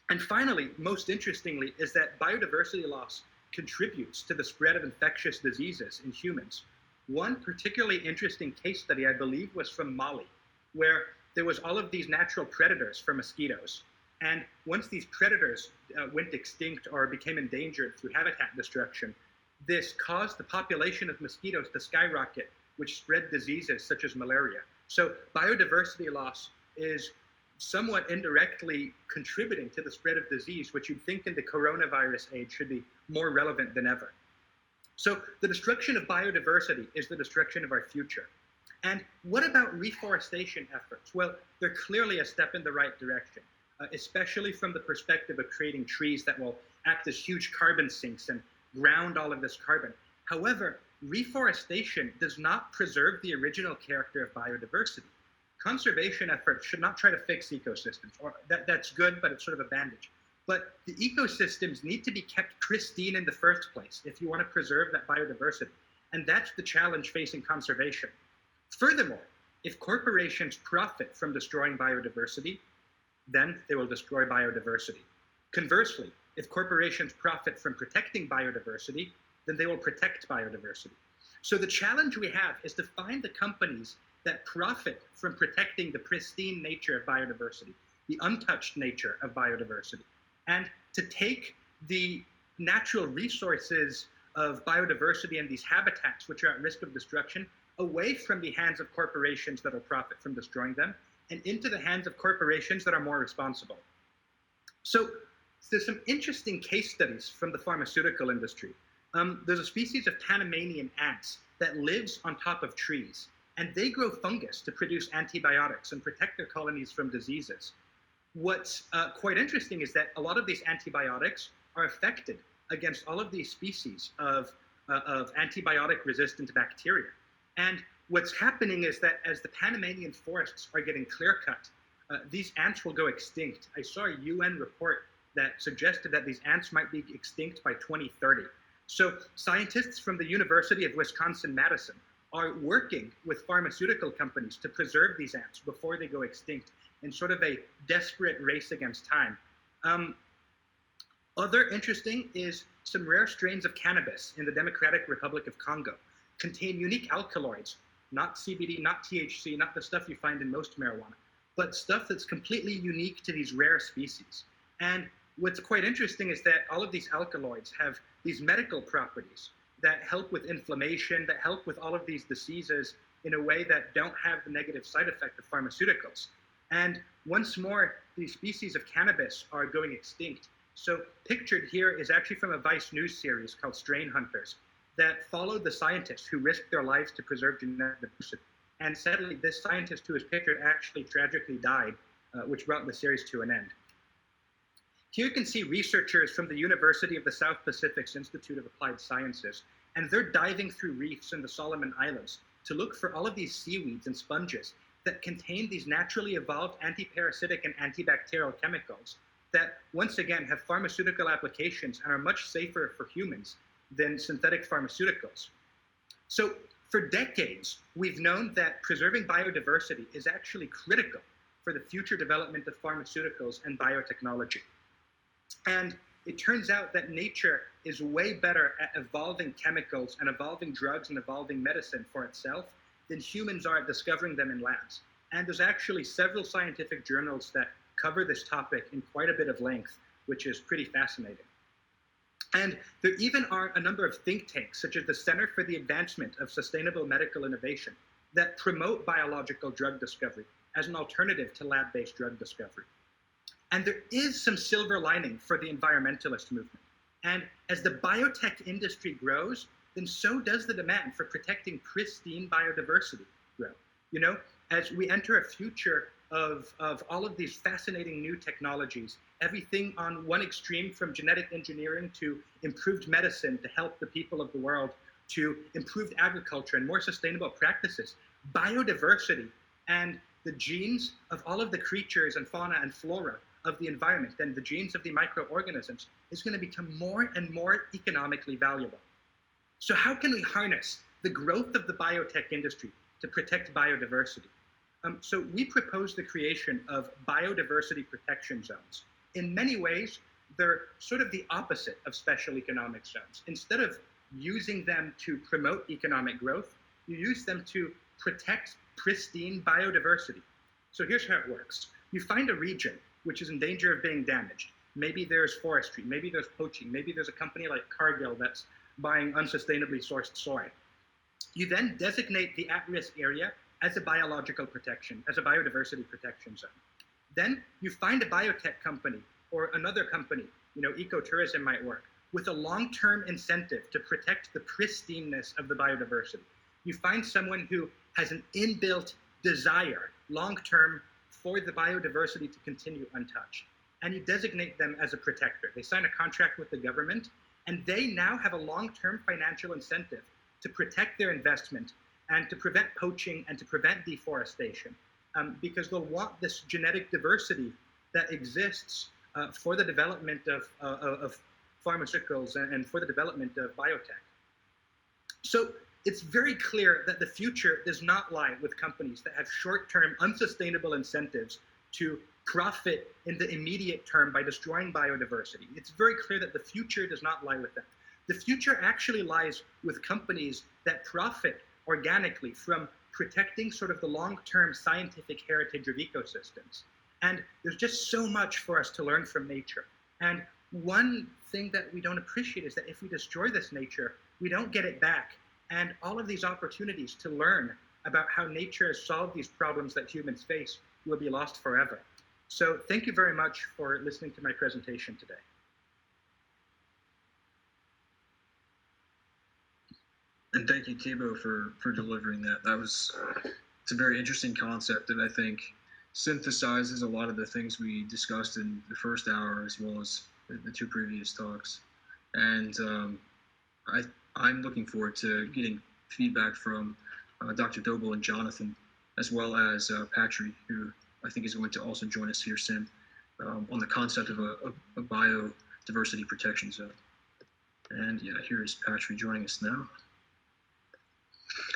And finally, most interestingly, is that biodiversity loss contributes to the spread of infectious diseases in humans. One particularly interesting case study, I believe, was from Mali, where there was all of these natural predators for mosquitoes. And once these predators went extinct or became endangered through habitat destruction, this caused the population of mosquitoes to skyrocket, which spread diseases such as malaria. So biodiversity loss is somewhat indirectly contributing to the spread of disease, which you'd think in the coronavirus age should be more relevant than ever. So the destruction of biodiversity is the destruction of our future. And what about reforestation efforts? Well, they're clearly a step in the right direction, especially from the perspective of creating trees that will act as huge carbon sinks and ground all of this carbon. However, reforestation does not preserve the original character of biodiversity. Conservation efforts should not try to fix ecosystems, or that's good, but it's sort of a bandage. But the ecosystems need to be kept pristine in the first place if you want to preserve that biodiversity. And that's the challenge facing conservation. Furthermore, if corporations profit from destroying biodiversity, then they will destroy biodiversity. Conversely, if corporations profit from protecting biodiversity, then they will protect biodiversity. So the challenge we have is to find the companies that profit from protecting the pristine nature of biodiversity, the untouched nature of biodiversity, and to take the natural resources of biodiversity and these habitats which are at risk of destruction away from the hands of corporations that will profit from destroying them and into the hands of corporations that are more responsible. So there's some interesting case studies from the pharmaceutical industry. There's a species of Panamanian ants that lives on top of trees, and they grow fungus to produce antibiotics and protect their colonies from diseases. What's quite interesting is that a lot of these antibiotics are effective against all of these species of antibiotic-resistant bacteria. And what's happening is that as the Panamanian forests are getting clear-cut, these ants will go extinct. I saw a UN report that suggested that these ants might be extinct by 2030. So scientists from the University of Wisconsin-Madison are working with pharmaceutical companies to preserve these ants before they go extinct in sort of a desperate race against time. Other interesting is some rare strains of cannabis in the Democratic Republic of Congo contain unique alkaloids, not CBD, not THC, not the stuff you find in most marijuana, but stuff that's completely unique to these rare species. And what's quite interesting is that all of these alkaloids have these medical properties that help with inflammation, that help with all of these diseases in a way that don't have the negative side effect of pharmaceuticals. And once more, these species of cannabis are going extinct. So pictured here is actually from a Vice News series called Strain Hunters that followed the scientists who risked their lives to preserve genetic diversity. And sadly, this scientist who is pictured actually tragically died, which brought the series to an end. Here you can see researchers from the University of the South Pacific's Institute of Applied Sciences, and they're diving through reefs in the Solomon Islands to look for all of these seaweeds and sponges that contain these naturally evolved antiparasitic and antibacterial chemicals that, once again, have pharmaceutical applications and are much safer for humans than synthetic pharmaceuticals. So for decades, we've known that preserving biodiversity is actually critical for the future development of pharmaceuticals and biotechnology. And it turns out that nature is way better at evolving chemicals and evolving drugs and evolving medicine for itself than humans are at discovering them in labs. And there's actually several scientific journals that cover this topic in quite a bit of length, which is pretty fascinating. And there even are a number of think tanks, such as the Center for the Advancement of Sustainable Medical Innovation, that promote biological drug discovery as an alternative to lab-based drug discovery. And there is some silver lining for the environmentalist movement. And as the biotech industry grows, then so does the demand for protecting pristine biodiversity grow. You know, as we enter a future of all of these fascinating new technologies, everything on one extreme from genetic engineering to improved medicine to help the people of the world, to improved agriculture and more sustainable practices, biodiversity and the genes of all of the creatures and fauna and flora of the environment and the genes of the microorganisms is going to become more and more economically valuable. So how can we harness the growth of the biotech industry to protect biodiversity? So we propose the creation of biodiversity protection zones. In many ways, they're sort of the opposite of special economic zones. Instead of using them to promote economic growth, you use them to protect pristine biodiversity. So here's how it works. You find a region which is in danger of being damaged. Maybe there's forestry, maybe there's poaching, maybe there's a company like Cargill that's buying unsustainably sourced soy. You then designate the at-risk area as a biological protection, as a biodiversity protection zone. Then you find a biotech company or another company, you know, ecotourism might work, with a long-term incentive to protect the pristineness of the biodiversity. You find someone who has an inbuilt desire, long-term, for the biodiversity to continue untouched. And you designate them as a protector. They sign a contract with the government, and they now have a long-term financial incentive to protect their investment and to prevent poaching and to prevent deforestation, because they'll want this genetic diversity that exists for the development of pharmaceuticals and for the development of biotech. So it's very clear that the future does not lie with companies that have short-term unsustainable incentives to profit in the immediate term by destroying biodiversity. It's very clear that the future does not lie with them. The future actually lies with companies that profit organically from protecting sort of the long-term scientific heritage of ecosystems. And there's just so much for us to learn from nature. And one thing that we don't appreciate is that if we destroy this nature, we don't get it back. And all of these opportunities to learn about how nature has solved these problems that humans face will be lost forever. So thank you very much for listening to my presentation today. And thank you, Tebow, for delivering that. It's a very interesting concept that I think synthesizes a lot of the things we discussed in the first hour as well as the two previous talks. And I'm looking forward to getting feedback from Dr. Tebow and Jonathan, as well as Patry, who I think is going to also join us here soon, on the concept of a biodiversity protection zone. And yeah, here is Patry joining us now.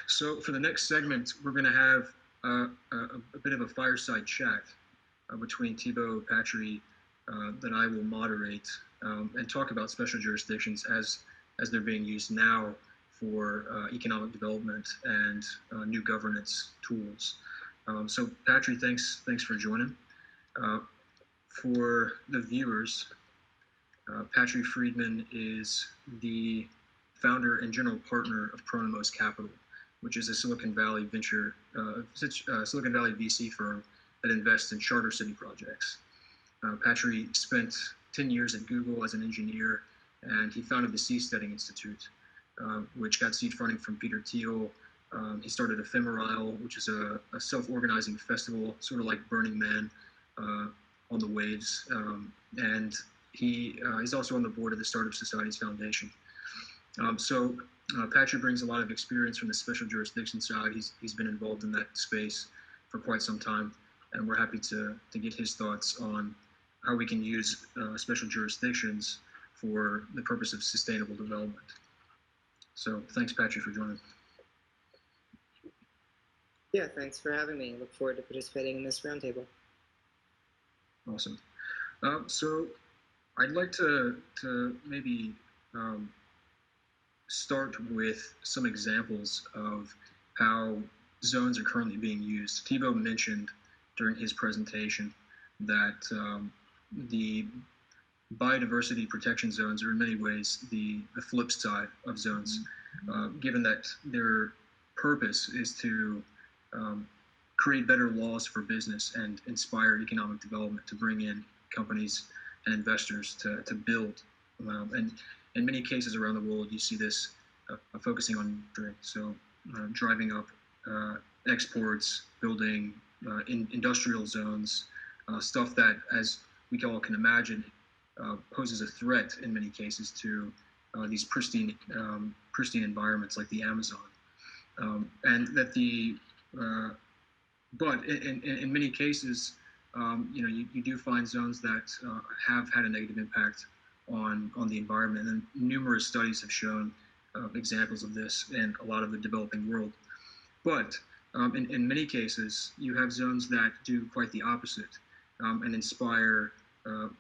So for the next segment, we're going to have a bit of a fireside chat between Tebow, Patry, that I will moderate, and talk about special jurisdictions as they're being used now for economic development and new governance tools. So Patry, thanks for joining. For the viewers, Patry Friedman is the founder and general partner of Pronomos Capital, which is a Silicon Valley Silicon Valley VC firm that invests in charter city projects. Patry spent 10 years at Google as an engineer, and he founded the Seasteads Institute, which got seed funding from Peter Thiel. He started Ephemeral, which is a self-organizing festival, sort of like Burning Man on the waves. And he is also on the board of the Startup Societies Foundation. So Patry brings a lot of experience from the special jurisdiction side. He's been involved in that space for quite some time, and we're happy to get his thoughts on how we can use special jurisdictions for the purpose of sustainable development. So thanks, Patry, for joining. Yeah, thanks for having me. Look forward to participating in this roundtable. Awesome. So I'd like to maybe start with some examples of how zones are currently being used. Tebow mentioned during his presentation that the biodiversity protection zones are in many ways the flip side of zones, given that their purpose is to create better laws for business and inspire economic development, to bring in companies and investors to build. And in many cases around the world, you see this focusing on trade. So driving up exports, building industrial zones, stuff that, as we all can imagine, poses a threat in many cases to these pristine environments like the Amazon. And that but in many cases, you do find zones that have had a negative impact on the environment, and numerous studies have shown examples of this in a lot of the developing world. But in many cases, you have zones that do quite the opposite, and inspire,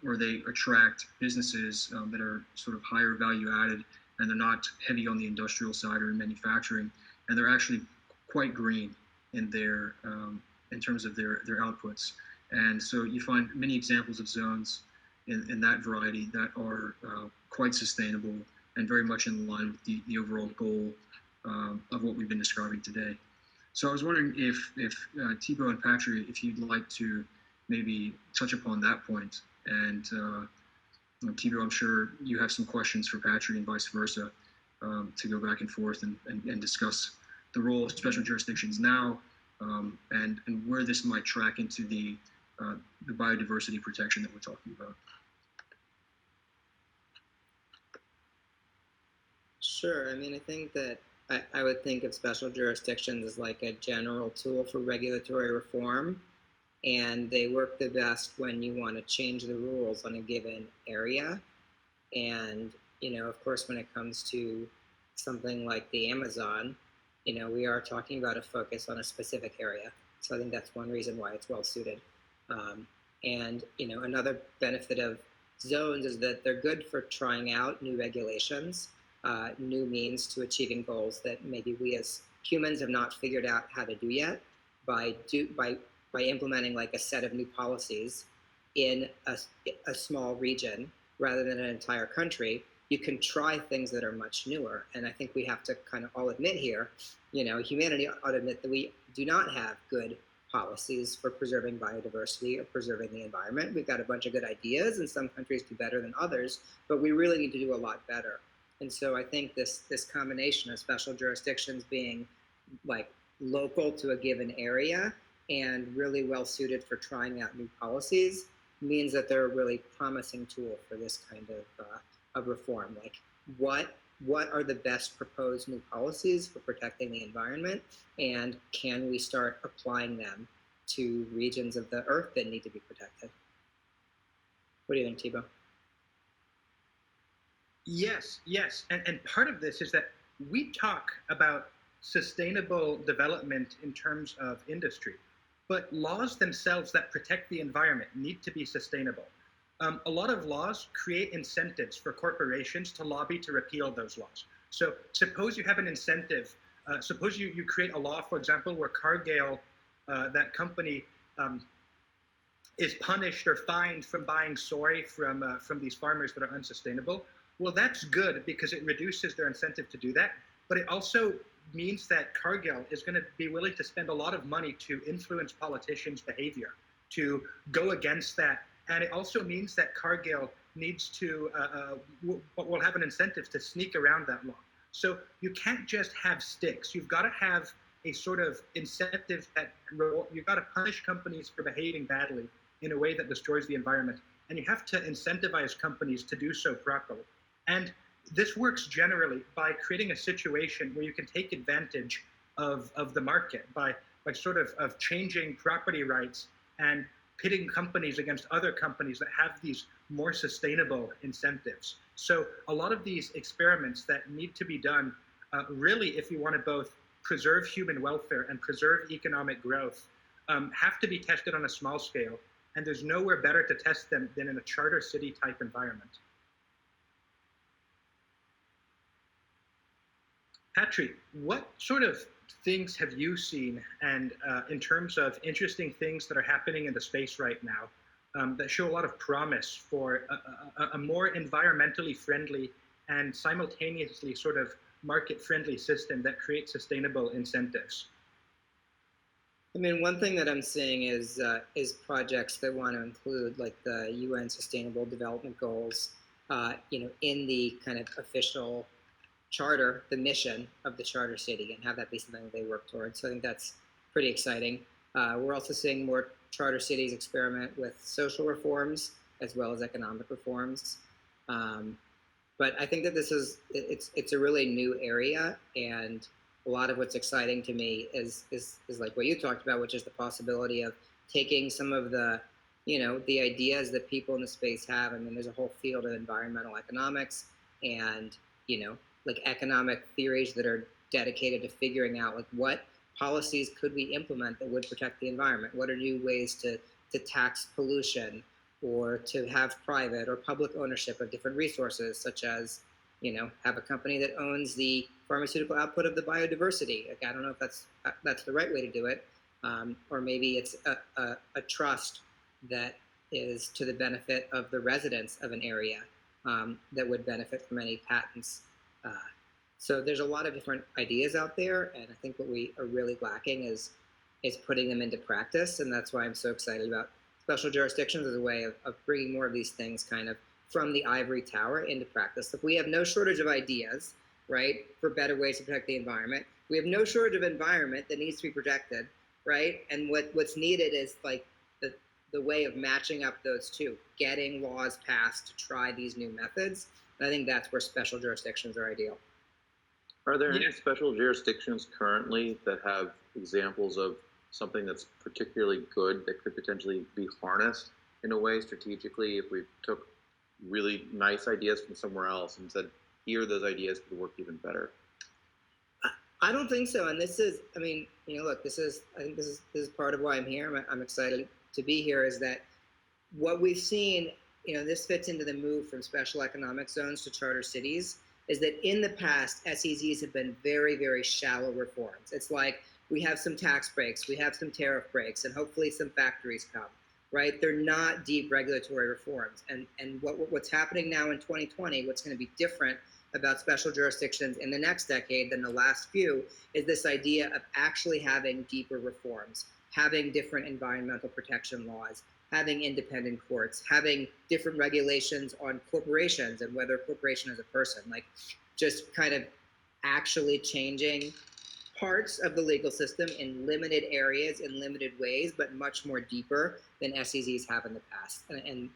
or they attract businesses that are sort of higher value added, and they're not heavy on the industrial side or in manufacturing, and they're actually quite green in their in terms of their outputs. And so you find many examples of zones in that variety that are quite sustainable and very much in line with the overall goal of what we've been describing today. So I was wondering if Tebow and Patry, if you'd like to maybe touch upon that point. And Tebow, I'm sure you have some questions for Patry and vice versa, to go back and forth and discuss the role of special jurisdictions now, and where this might track into the biodiversity protection that we're talking about. Sure. I mean, I think that I would think of special jurisdictions as like a general tool for regulatory reform, and they work the best when you want to change the rules on a given area. And, of course, when it comes to something like the Amazon, we are talking about a focus on a specific area. So I think that's one reason why it's well suited. And, another benefit of zones is that they're good for trying out new regulations, new means to achieving goals that maybe we as humans have not figured out how to do yet. By implementing like a set of new policies in a small region rather than an entire country, you can try things that are much newer. And I think we have to kind of all admit here, humanity ought to admit that we do not have good policies for preserving biodiversity or preserving the environment. We've got a bunch of good ideas, and some countries do better than others, but we really need to do a lot better. And so I think this combination of special jurisdictions being like local to a given area and really well suited for trying out new policies means that they're a really promising tool for this kind of reform. Like, what what are the best proposed new policies for protecting the environment, and can we start applying them to regions of the earth that need to be protected? What do you think, Tebow? Yes, yes. And part of this is that we talk about sustainable development in terms of industry, but laws themselves that protect the environment need to be sustainable. A lot of laws create incentives for corporations to lobby to repeal those laws. So suppose you have an incentive, suppose you create a law, for example, where Cargill, that company, is punished or fined from buying soy from these farmers that are unsustainable. Well, that's good because it reduces their incentive to do that, but it also means that Cargill is going to be willing to spend a lot of money to influence politicians' behavior, to go against that. And it also means that Cargill needs to, will have an incentive to sneak around that law. So you can't just have sticks. You've got to have a sort of incentive that you've got to punish companies for behaving badly in a way that destroys the environment. And you have to incentivize companies to do so properly. And this works generally by creating a situation where you can take advantage of the market by sort of changing property rights and pitting companies against other companies that have these more sustainable incentives. So a lot of these experiments that need to be done, really, if you want to both preserve human welfare and preserve economic growth, have to be tested on a small scale. And there's nowhere better to test them than in a charter city type environment. Patrick, what sort of things have you seen, and in terms of interesting things that are happening in the space right now that show a lot of promise for a more environmentally friendly and simultaneously sort of market-friendly system that creates sustainable incentives? I mean, one thing that I'm seeing is projects that want to include like the UN Sustainable Development Goals, in the kind of official charter, the mission of the charter city, and have that be something that they work towards. So I think that's pretty exciting. We're also seeing more charter cities experiment with social reforms as well as economic reforms. But I think that it's a really new area, and a lot of what's exciting to me is like what you talked about, which is the possibility of taking some of the, the ideas that people in the space have. I mean, there's a whole field of environmental economics and, like economic theories that are dedicated to figuring out like what policies could we implement that would protect the environment? What are new ways to tax pollution, or to have private or public ownership of different resources, such as, have a company that owns the pharmaceutical output of the biodiversity. Like, I don't know if that's the right way to do it, or maybe it's a trust that is to the benefit of the residents of an area that would benefit from any patents. So there's a lot of different ideas out there, and I think what we are really lacking is putting them into practice, and that's why I'm so excited about special jurisdictions as a way of bringing more of these things kind of from the ivory tower into practice. If we have no shortage of ideas, right, for better ways to protect the environment, we have no shortage of environment that needs to be protected, right? And what's needed is like the way of matching up those two, getting laws passed to try these new methods. And I think that's where special jurisdictions are ideal. Are there any special jurisdictions currently that have examples of something that's particularly good that could potentially be harnessed in a way strategically if we took really nice ideas from somewhere else and said, here, those ideas could work even better? I don't think so. And this is, I mean, look, I think this is part of why I'm here. I'm excited to be here, is that what we've seen, this fits into the move from special economic zones to charter cities, is that in the past, SEZs have been very, very shallow reforms. It's like we have some tax breaks, we have some tariff breaks, and hopefully some factories come, right? They're not deep regulatory reforms. And what's happening now in 2020, what's going to be different about special jurisdictions in the next decade than the last few, is this idea of actually having deeper reforms, having different environmental protection laws, having independent courts, having different regulations on corporations and whether a corporation is a person, like just kind of actually changing parts of the legal system in limited areas, in limited ways, but much more deeper than SEZs have in the past. And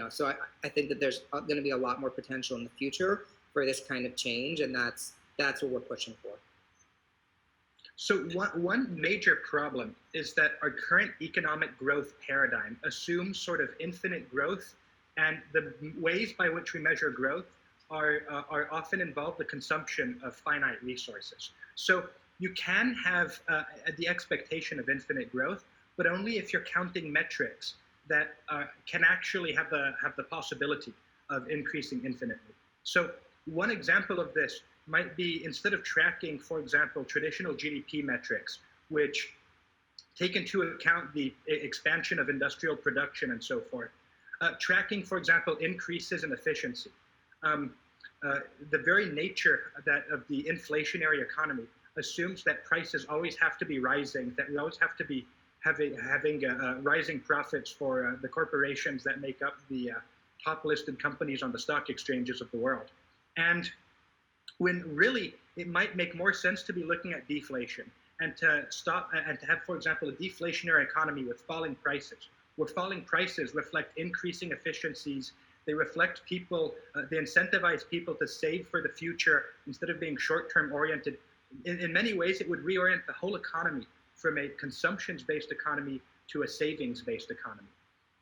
so I think that there's going to be a lot more potential in the future for this kind of change, and that's what we're pushing for. So one major problem is that our current economic growth paradigm assumes sort of infinite growth, and the ways by which we measure growth are often involve the consumption of finite resources. So you can have the expectation of infinite growth, but only if you're counting metrics that can actually have the possibility of increasing infinitely. So one example of this might be, instead of tracking, for example, traditional GDP metrics, which take into account the expansion of industrial production and so forth, tracking, for example, increases in efficiency. The very nature of the inflationary economy assumes that prices always have to be rising, that we always have to be having rising profits for the corporations that make up the top listed companies on the stock exchanges of the world. And when really it might make more sense to be looking at deflation and to stop and to have, for example, a deflationary economy with falling prices, where falling prices reflect increasing efficiencies. They reflect people, they incentivize people to save for the future instead of being short-term oriented. In many ways, it would reorient the whole economy from a consumptions-based economy to a savings-based economy.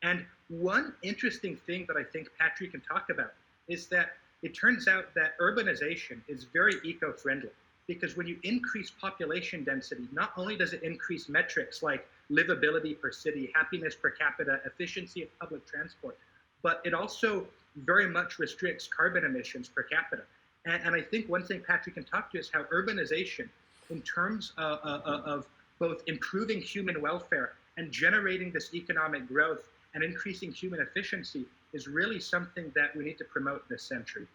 And one interesting thing that I think Patrick can talk about is that it turns out that urbanization is very eco-friendly, because when you increase population density, not only does it increase metrics like livability per city, happiness per capita, efficiency of public transport, but it also very much restricts carbon emissions per capita. And I think one thing Patrick can talk to is how urbanization, in terms of both improving human welfare and generating this economic growth and increasing human efficiency, is really something that we need to promote this century.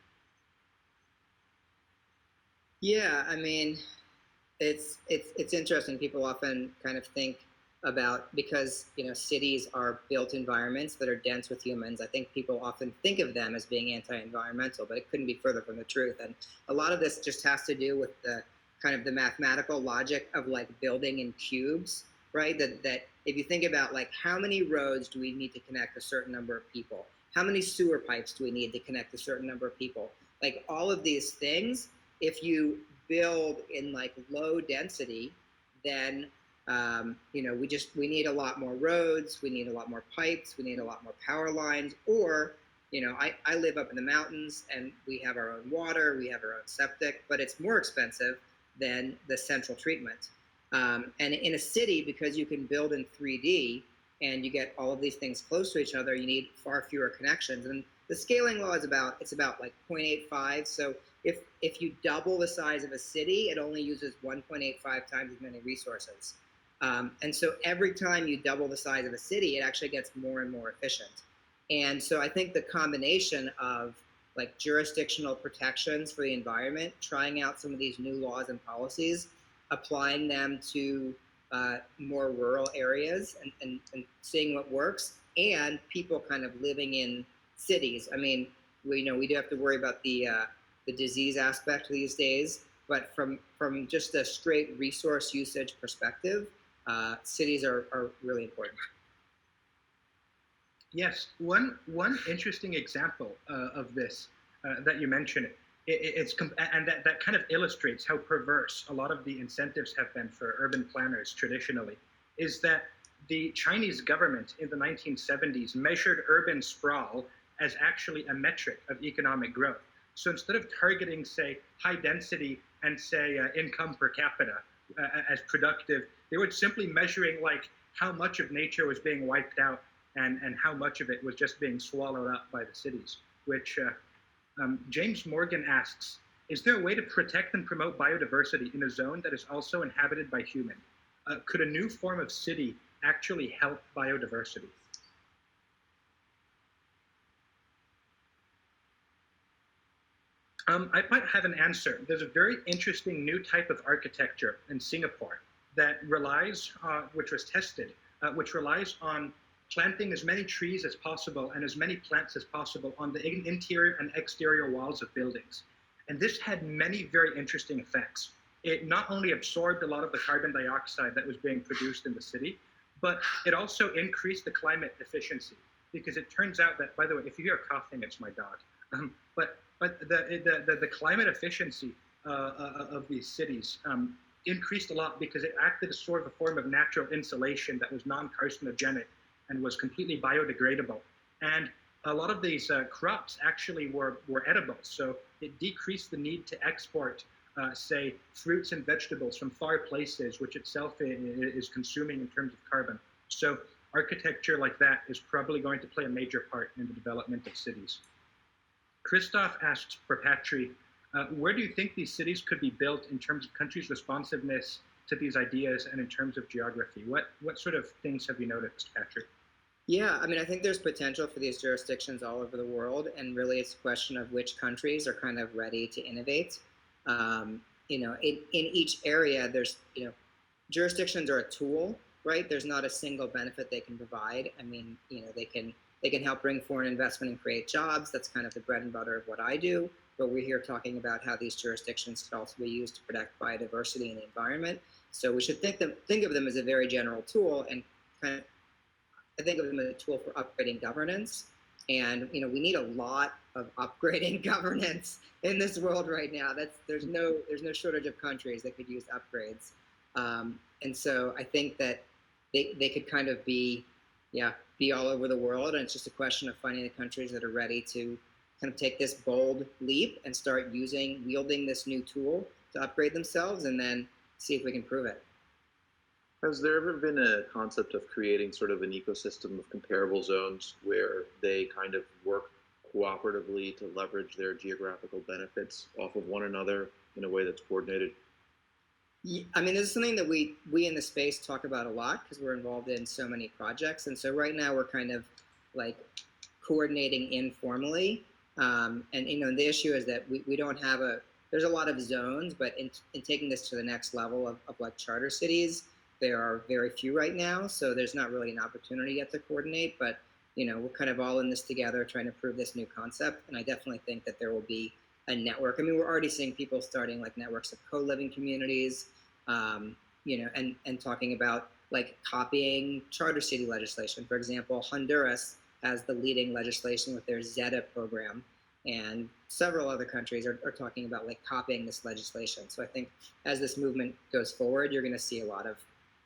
Yeah, I mean, it's interesting. People often kind of think about, because cities are built environments that are dense with humans. I think people often think of them as being anti-environmental, but it couldn't be further from the truth. And a lot of this just has to do with the kind of the mathematical logic of like building in cubes, right? That if you think about like how many roads do we need to connect a certain number of people? How many sewer pipes do we need to connect a certain number of people? Like all of these things, if you build in like low density, then we need a lot more roads, we need a lot more pipes, we need a lot more power lines. Or I live up in the mountains and we have our own water, we have our own septic, but it's more expensive than the central treatment. And in a city, because you can build in 3D and you get all of these things close to each other, you need far fewer connections. And the scaling law is about like 0.85. So if you double the size of a city, it only uses 1.85 times as many resources. And so every time you double the size of a city, it actually gets more and more efficient. And so I think the combination of like jurisdictional protections for the environment, trying out some of these new laws and policies, applying them to more rural areas and seeing what works, and people kind of living in cities. I mean, we do have to worry about the disease aspect these days, but from just a straight resource usage perspective, cities are really important. Yes, one interesting example of this that you mentioned, and that kind of illustrates how perverse a lot of the incentives have been for urban planners traditionally, is that the Chinese government in the 1970s measured urban sprawl as actually a metric of economic growth. So instead of targeting, say, high density and, say, income per capita as productive, they were simply measuring like how much of nature was being wiped out and how much of it was just being swallowed up by the cities, which James Morgan asks, is there a way to protect and promote biodiversity in a zone that is also inhabited by humans? Could a new form of city actually help biodiversity? I might have an answer. There's a very interesting new type of architecture in Singapore that relies, which was tested, which relies on planting as many trees as possible and as many plants as possible on the interior and exterior walls of buildings. And this had many very interesting effects. It not only absorbed a lot of the carbon dioxide that was being produced in the city, but it also increased the climate efficiency. Because it turns out that, by the way, if you hear coughing, it's my dog. But But the climate efficiency of these cities increased a lot because it acted as sort of a form of natural insulation that was non-carcinogenic and was completely biodegradable. And a lot of these crops actually were edible, so it decreased the need to export, say, fruits and vegetables from far places, which itself is consuming in terms of carbon. So architecture like that is probably going to play a major part in the development of cities. Christoph asked for Patry, where do you think these cities could be built in terms of countries' responsiveness to these ideas and in terms of geography? What sort of things have you noticed, Patry? Yeah, I mean, I think there's potential for these jurisdictions all over the world, and really it's a question of which countries are kind of ready to innovate. You know, in each area, there's, you know, jurisdictions are a tool, right? There's not a single benefit they can provide. I mean, you know, they can help bring foreign investment and create jobs. That's kind of the bread and butter of what I do. But we're here talking about how these jurisdictions could also be used to protect biodiversity and the environment. So we should think of them as a very general tool, and kind of I think of them as a tool for upgrading governance. And you know, we need a lot of upgrading governance in this world right now. There's no shortage of countries that could use upgrades. And so I think that they could kind of be all over the world, and it's just a question of finding the countries that are ready to kind of take this bold leap and start wielding this new tool to upgrade themselves, and then see if we can prove it. Has there ever been a concept of creating sort of an ecosystem of comparable zones where they kind of work cooperatively to leverage their geographical benefits off of one another in a way that's coordinated? Yeah, I mean, this is something that we in the space talk about a lot because we're involved in so many projects. And so right now we're kind of like coordinating informally. And, you know, the issue is that we don't have there's a lot of zones, but in taking this to the next level of like charter cities, there are very few right now, so there's not really an opportunity yet to coordinate, but you know, we're kind of all in this together trying to prove this new concept, and I definitely think that there will be a network. I mean, we're already seeing people starting like networks of co-living communities, you know, and talking about like copying charter city legislation. For example, Honduras has the leading legislation with their ZEDA program, and several other countries are talking about like copying this legislation. So I think as this movement goes forward, you're going to see a lot of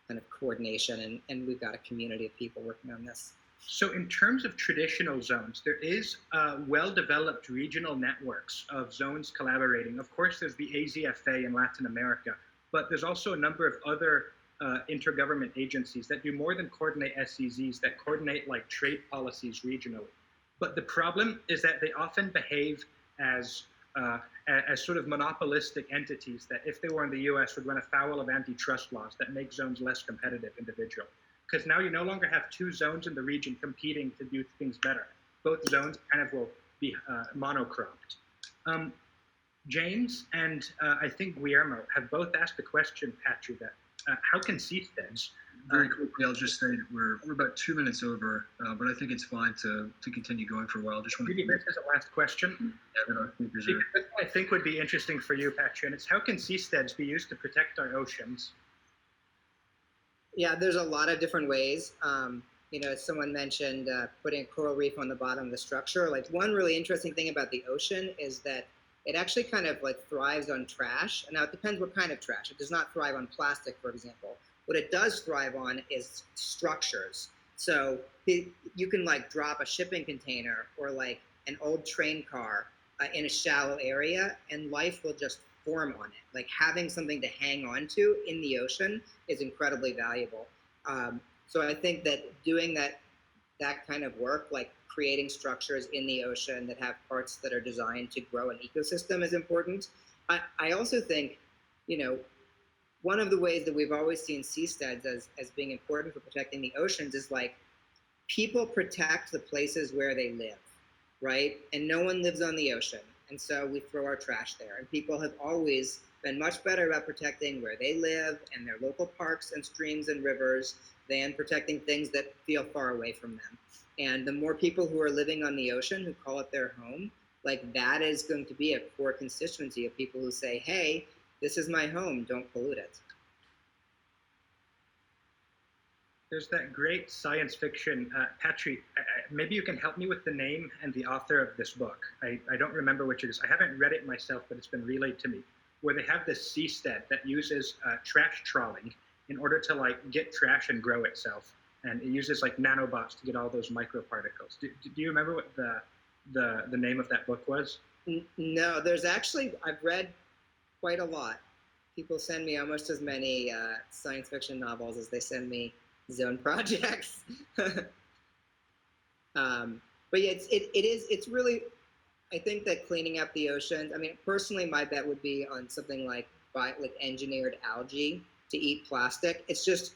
kind of coordination, and we've got a community of people working on this. So in terms of traditional zones, there is well-developed regional networks of zones collaborating. Of course, there's the AZFA in Latin America, but there's also a number of other intergovernment agencies that do more than coordinate SEZs, that coordinate like trade policies regionally. But the problem is that they often behave as sort of monopolistic entities that, if they were in the US, would run afoul of antitrust laws that make zones less competitive individually. Because now you no longer have two zones in the region competing to do things better. Both zones kind of will be monocropped. James and I think Guillermo have both asked the question, Patry, that how can Seasteads... Very quickly, I'll just say we're about 2 minutes over, but I think it's fine to continue going for a while. Just want maybe this is a last question. I think would be interesting for you, Patry, and it's how can Seasteads be used to protect our oceans? Yeah, there's a lot of different ways. You know, someone mentioned putting a coral reef on the bottom of the structure. Like, one really interesting thing about the ocean is that it actually kind of like thrives on trash. And now it depends what kind of trash. It does not thrive on plastic, for example. What it does thrive on is structures. So you can like drop a shipping container or like an old train car in a shallow area, and life will just form on it. Like, having something to hang on to in the ocean is incredibly valuable. So I think that doing that kind of work, like creating structures in the ocean that have parts that are designed to grow an ecosystem, is important. I also think, you know, one of the ways that we've always seen seasteads as being important for protecting the oceans is like, people protect the places where they live, right? And no one lives on the ocean. And so we throw our trash there. And people have always been much better about protecting where they live and their local parks and streams and rivers than protecting things that feel far away from them. And the more people who are living on the ocean who call it their home, like, that is going to be a core constituency of people who say, hey, this is my home, don't pollute it. There's that great science fiction, Patrick, maybe you can help me with the name and the author of this book. I don't remember which it is. I haven't read it myself, but it's been relayed to me, where they have this seastead that uses trash trawling in order to like get trash and grow itself. And it uses like nanobots to get all those microparticles. Do you remember what the name of that book was? No, there's actually, I've read quite a lot. People send me almost as many science fiction novels as they send me zone projects. But yeah, it's really, I think that cleaning up the oceans, I mean, personally, my bet would be on something like engineered algae to eat plastic. It's just,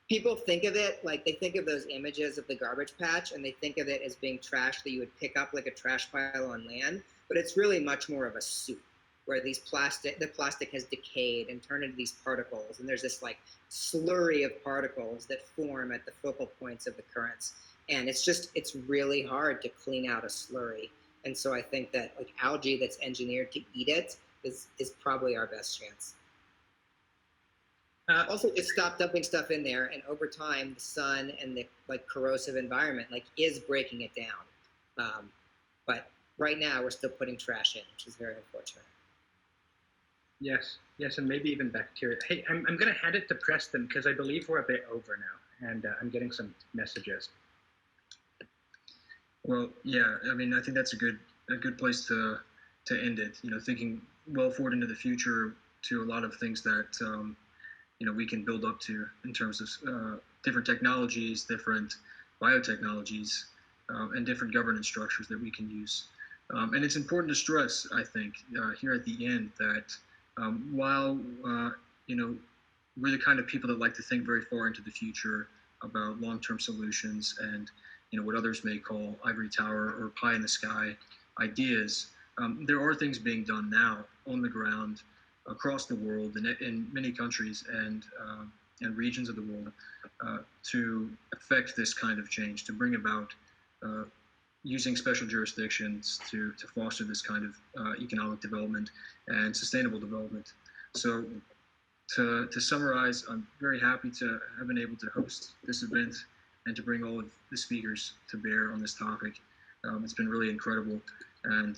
people think of it, like they think of those images of the garbage patch and they think of it as being trash that you would pick up like a trash pile on land, but it's really much more of a soup where the plastic has decayed and turned into these particles, and there's this like slurry of particles that form at the focal points of the currents. And it's really hard to clean out a slurry. And so I think that like algae that's engineered to eat it is probably our best chance. Also, just stop dumping stuff in there, and over time, the sun and the like corrosive environment like is breaking it down. But right now, we're still putting trash in, which is very unfortunate. Yes, and maybe even bacteria. Hey, I'm going to hand it to Preston because I believe we're a bit over now, and I'm getting some messages. Well, yeah, I mean, I think that's a good place to end it. You know, thinking well forward into the future to a lot of things that you know, we can build up to in terms of different technologies, different biotechnologies, and different governance structures that we can use. And it's important to stress, I think, here at the end that while you know, we're the kind of people that like to think very far into the future about long-term solutions and, you know, what others may call ivory tower or pie in the sky ideas, there are things being done now on the ground across the world and in many countries and regions of the world to affect this kind of change, to bring about using special jurisdictions to foster this kind of economic development and sustainable development. So to summarize, I'm very happy to have been able to host this event and to bring all of the speakers to bear on this topic. It's been really incredible, and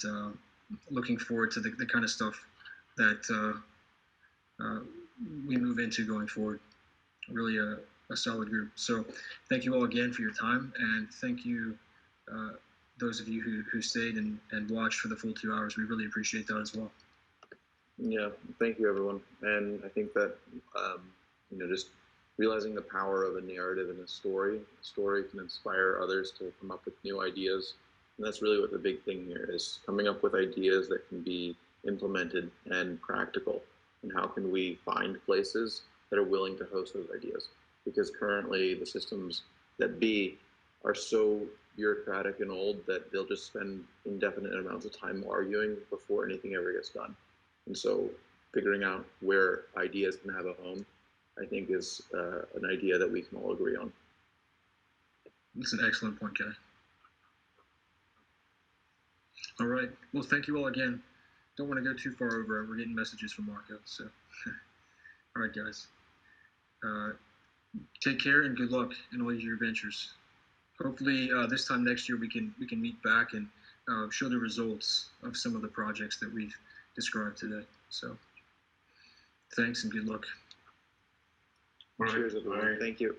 looking forward to the kind of stuff that we move into going forward. Really a solid group. So thank you all again for your time, and thank you those of you who stayed and watched for the full 2 hours. We really appreciate that as well. Yeah, thank you, everyone. And I think that, you know, just realizing the power of a narrative and a story can inspire others to come up with new ideas. And that's really what the big thing here is, coming up with ideas that can be implemented and practical. And how can we find places that are willing to host those ideas? Because currently the systems that be are so bureaucratic and old that they'll just spend indefinite amounts of time arguing before anything ever gets done. And so figuring out where ideas can have a home, I think, is an idea that we can all agree on. That's an excellent point, Kelly. All right. Well, thank you all again. Don't want to go too far over. We're getting messages from Marco. So, all right, guys. Take care and good luck in all of your ventures. Hopefully, this time next year we can meet back and show the results of some of the projects that we've described today. So, thanks and good luck. Right. Cheers, everyone. Right. Thank you.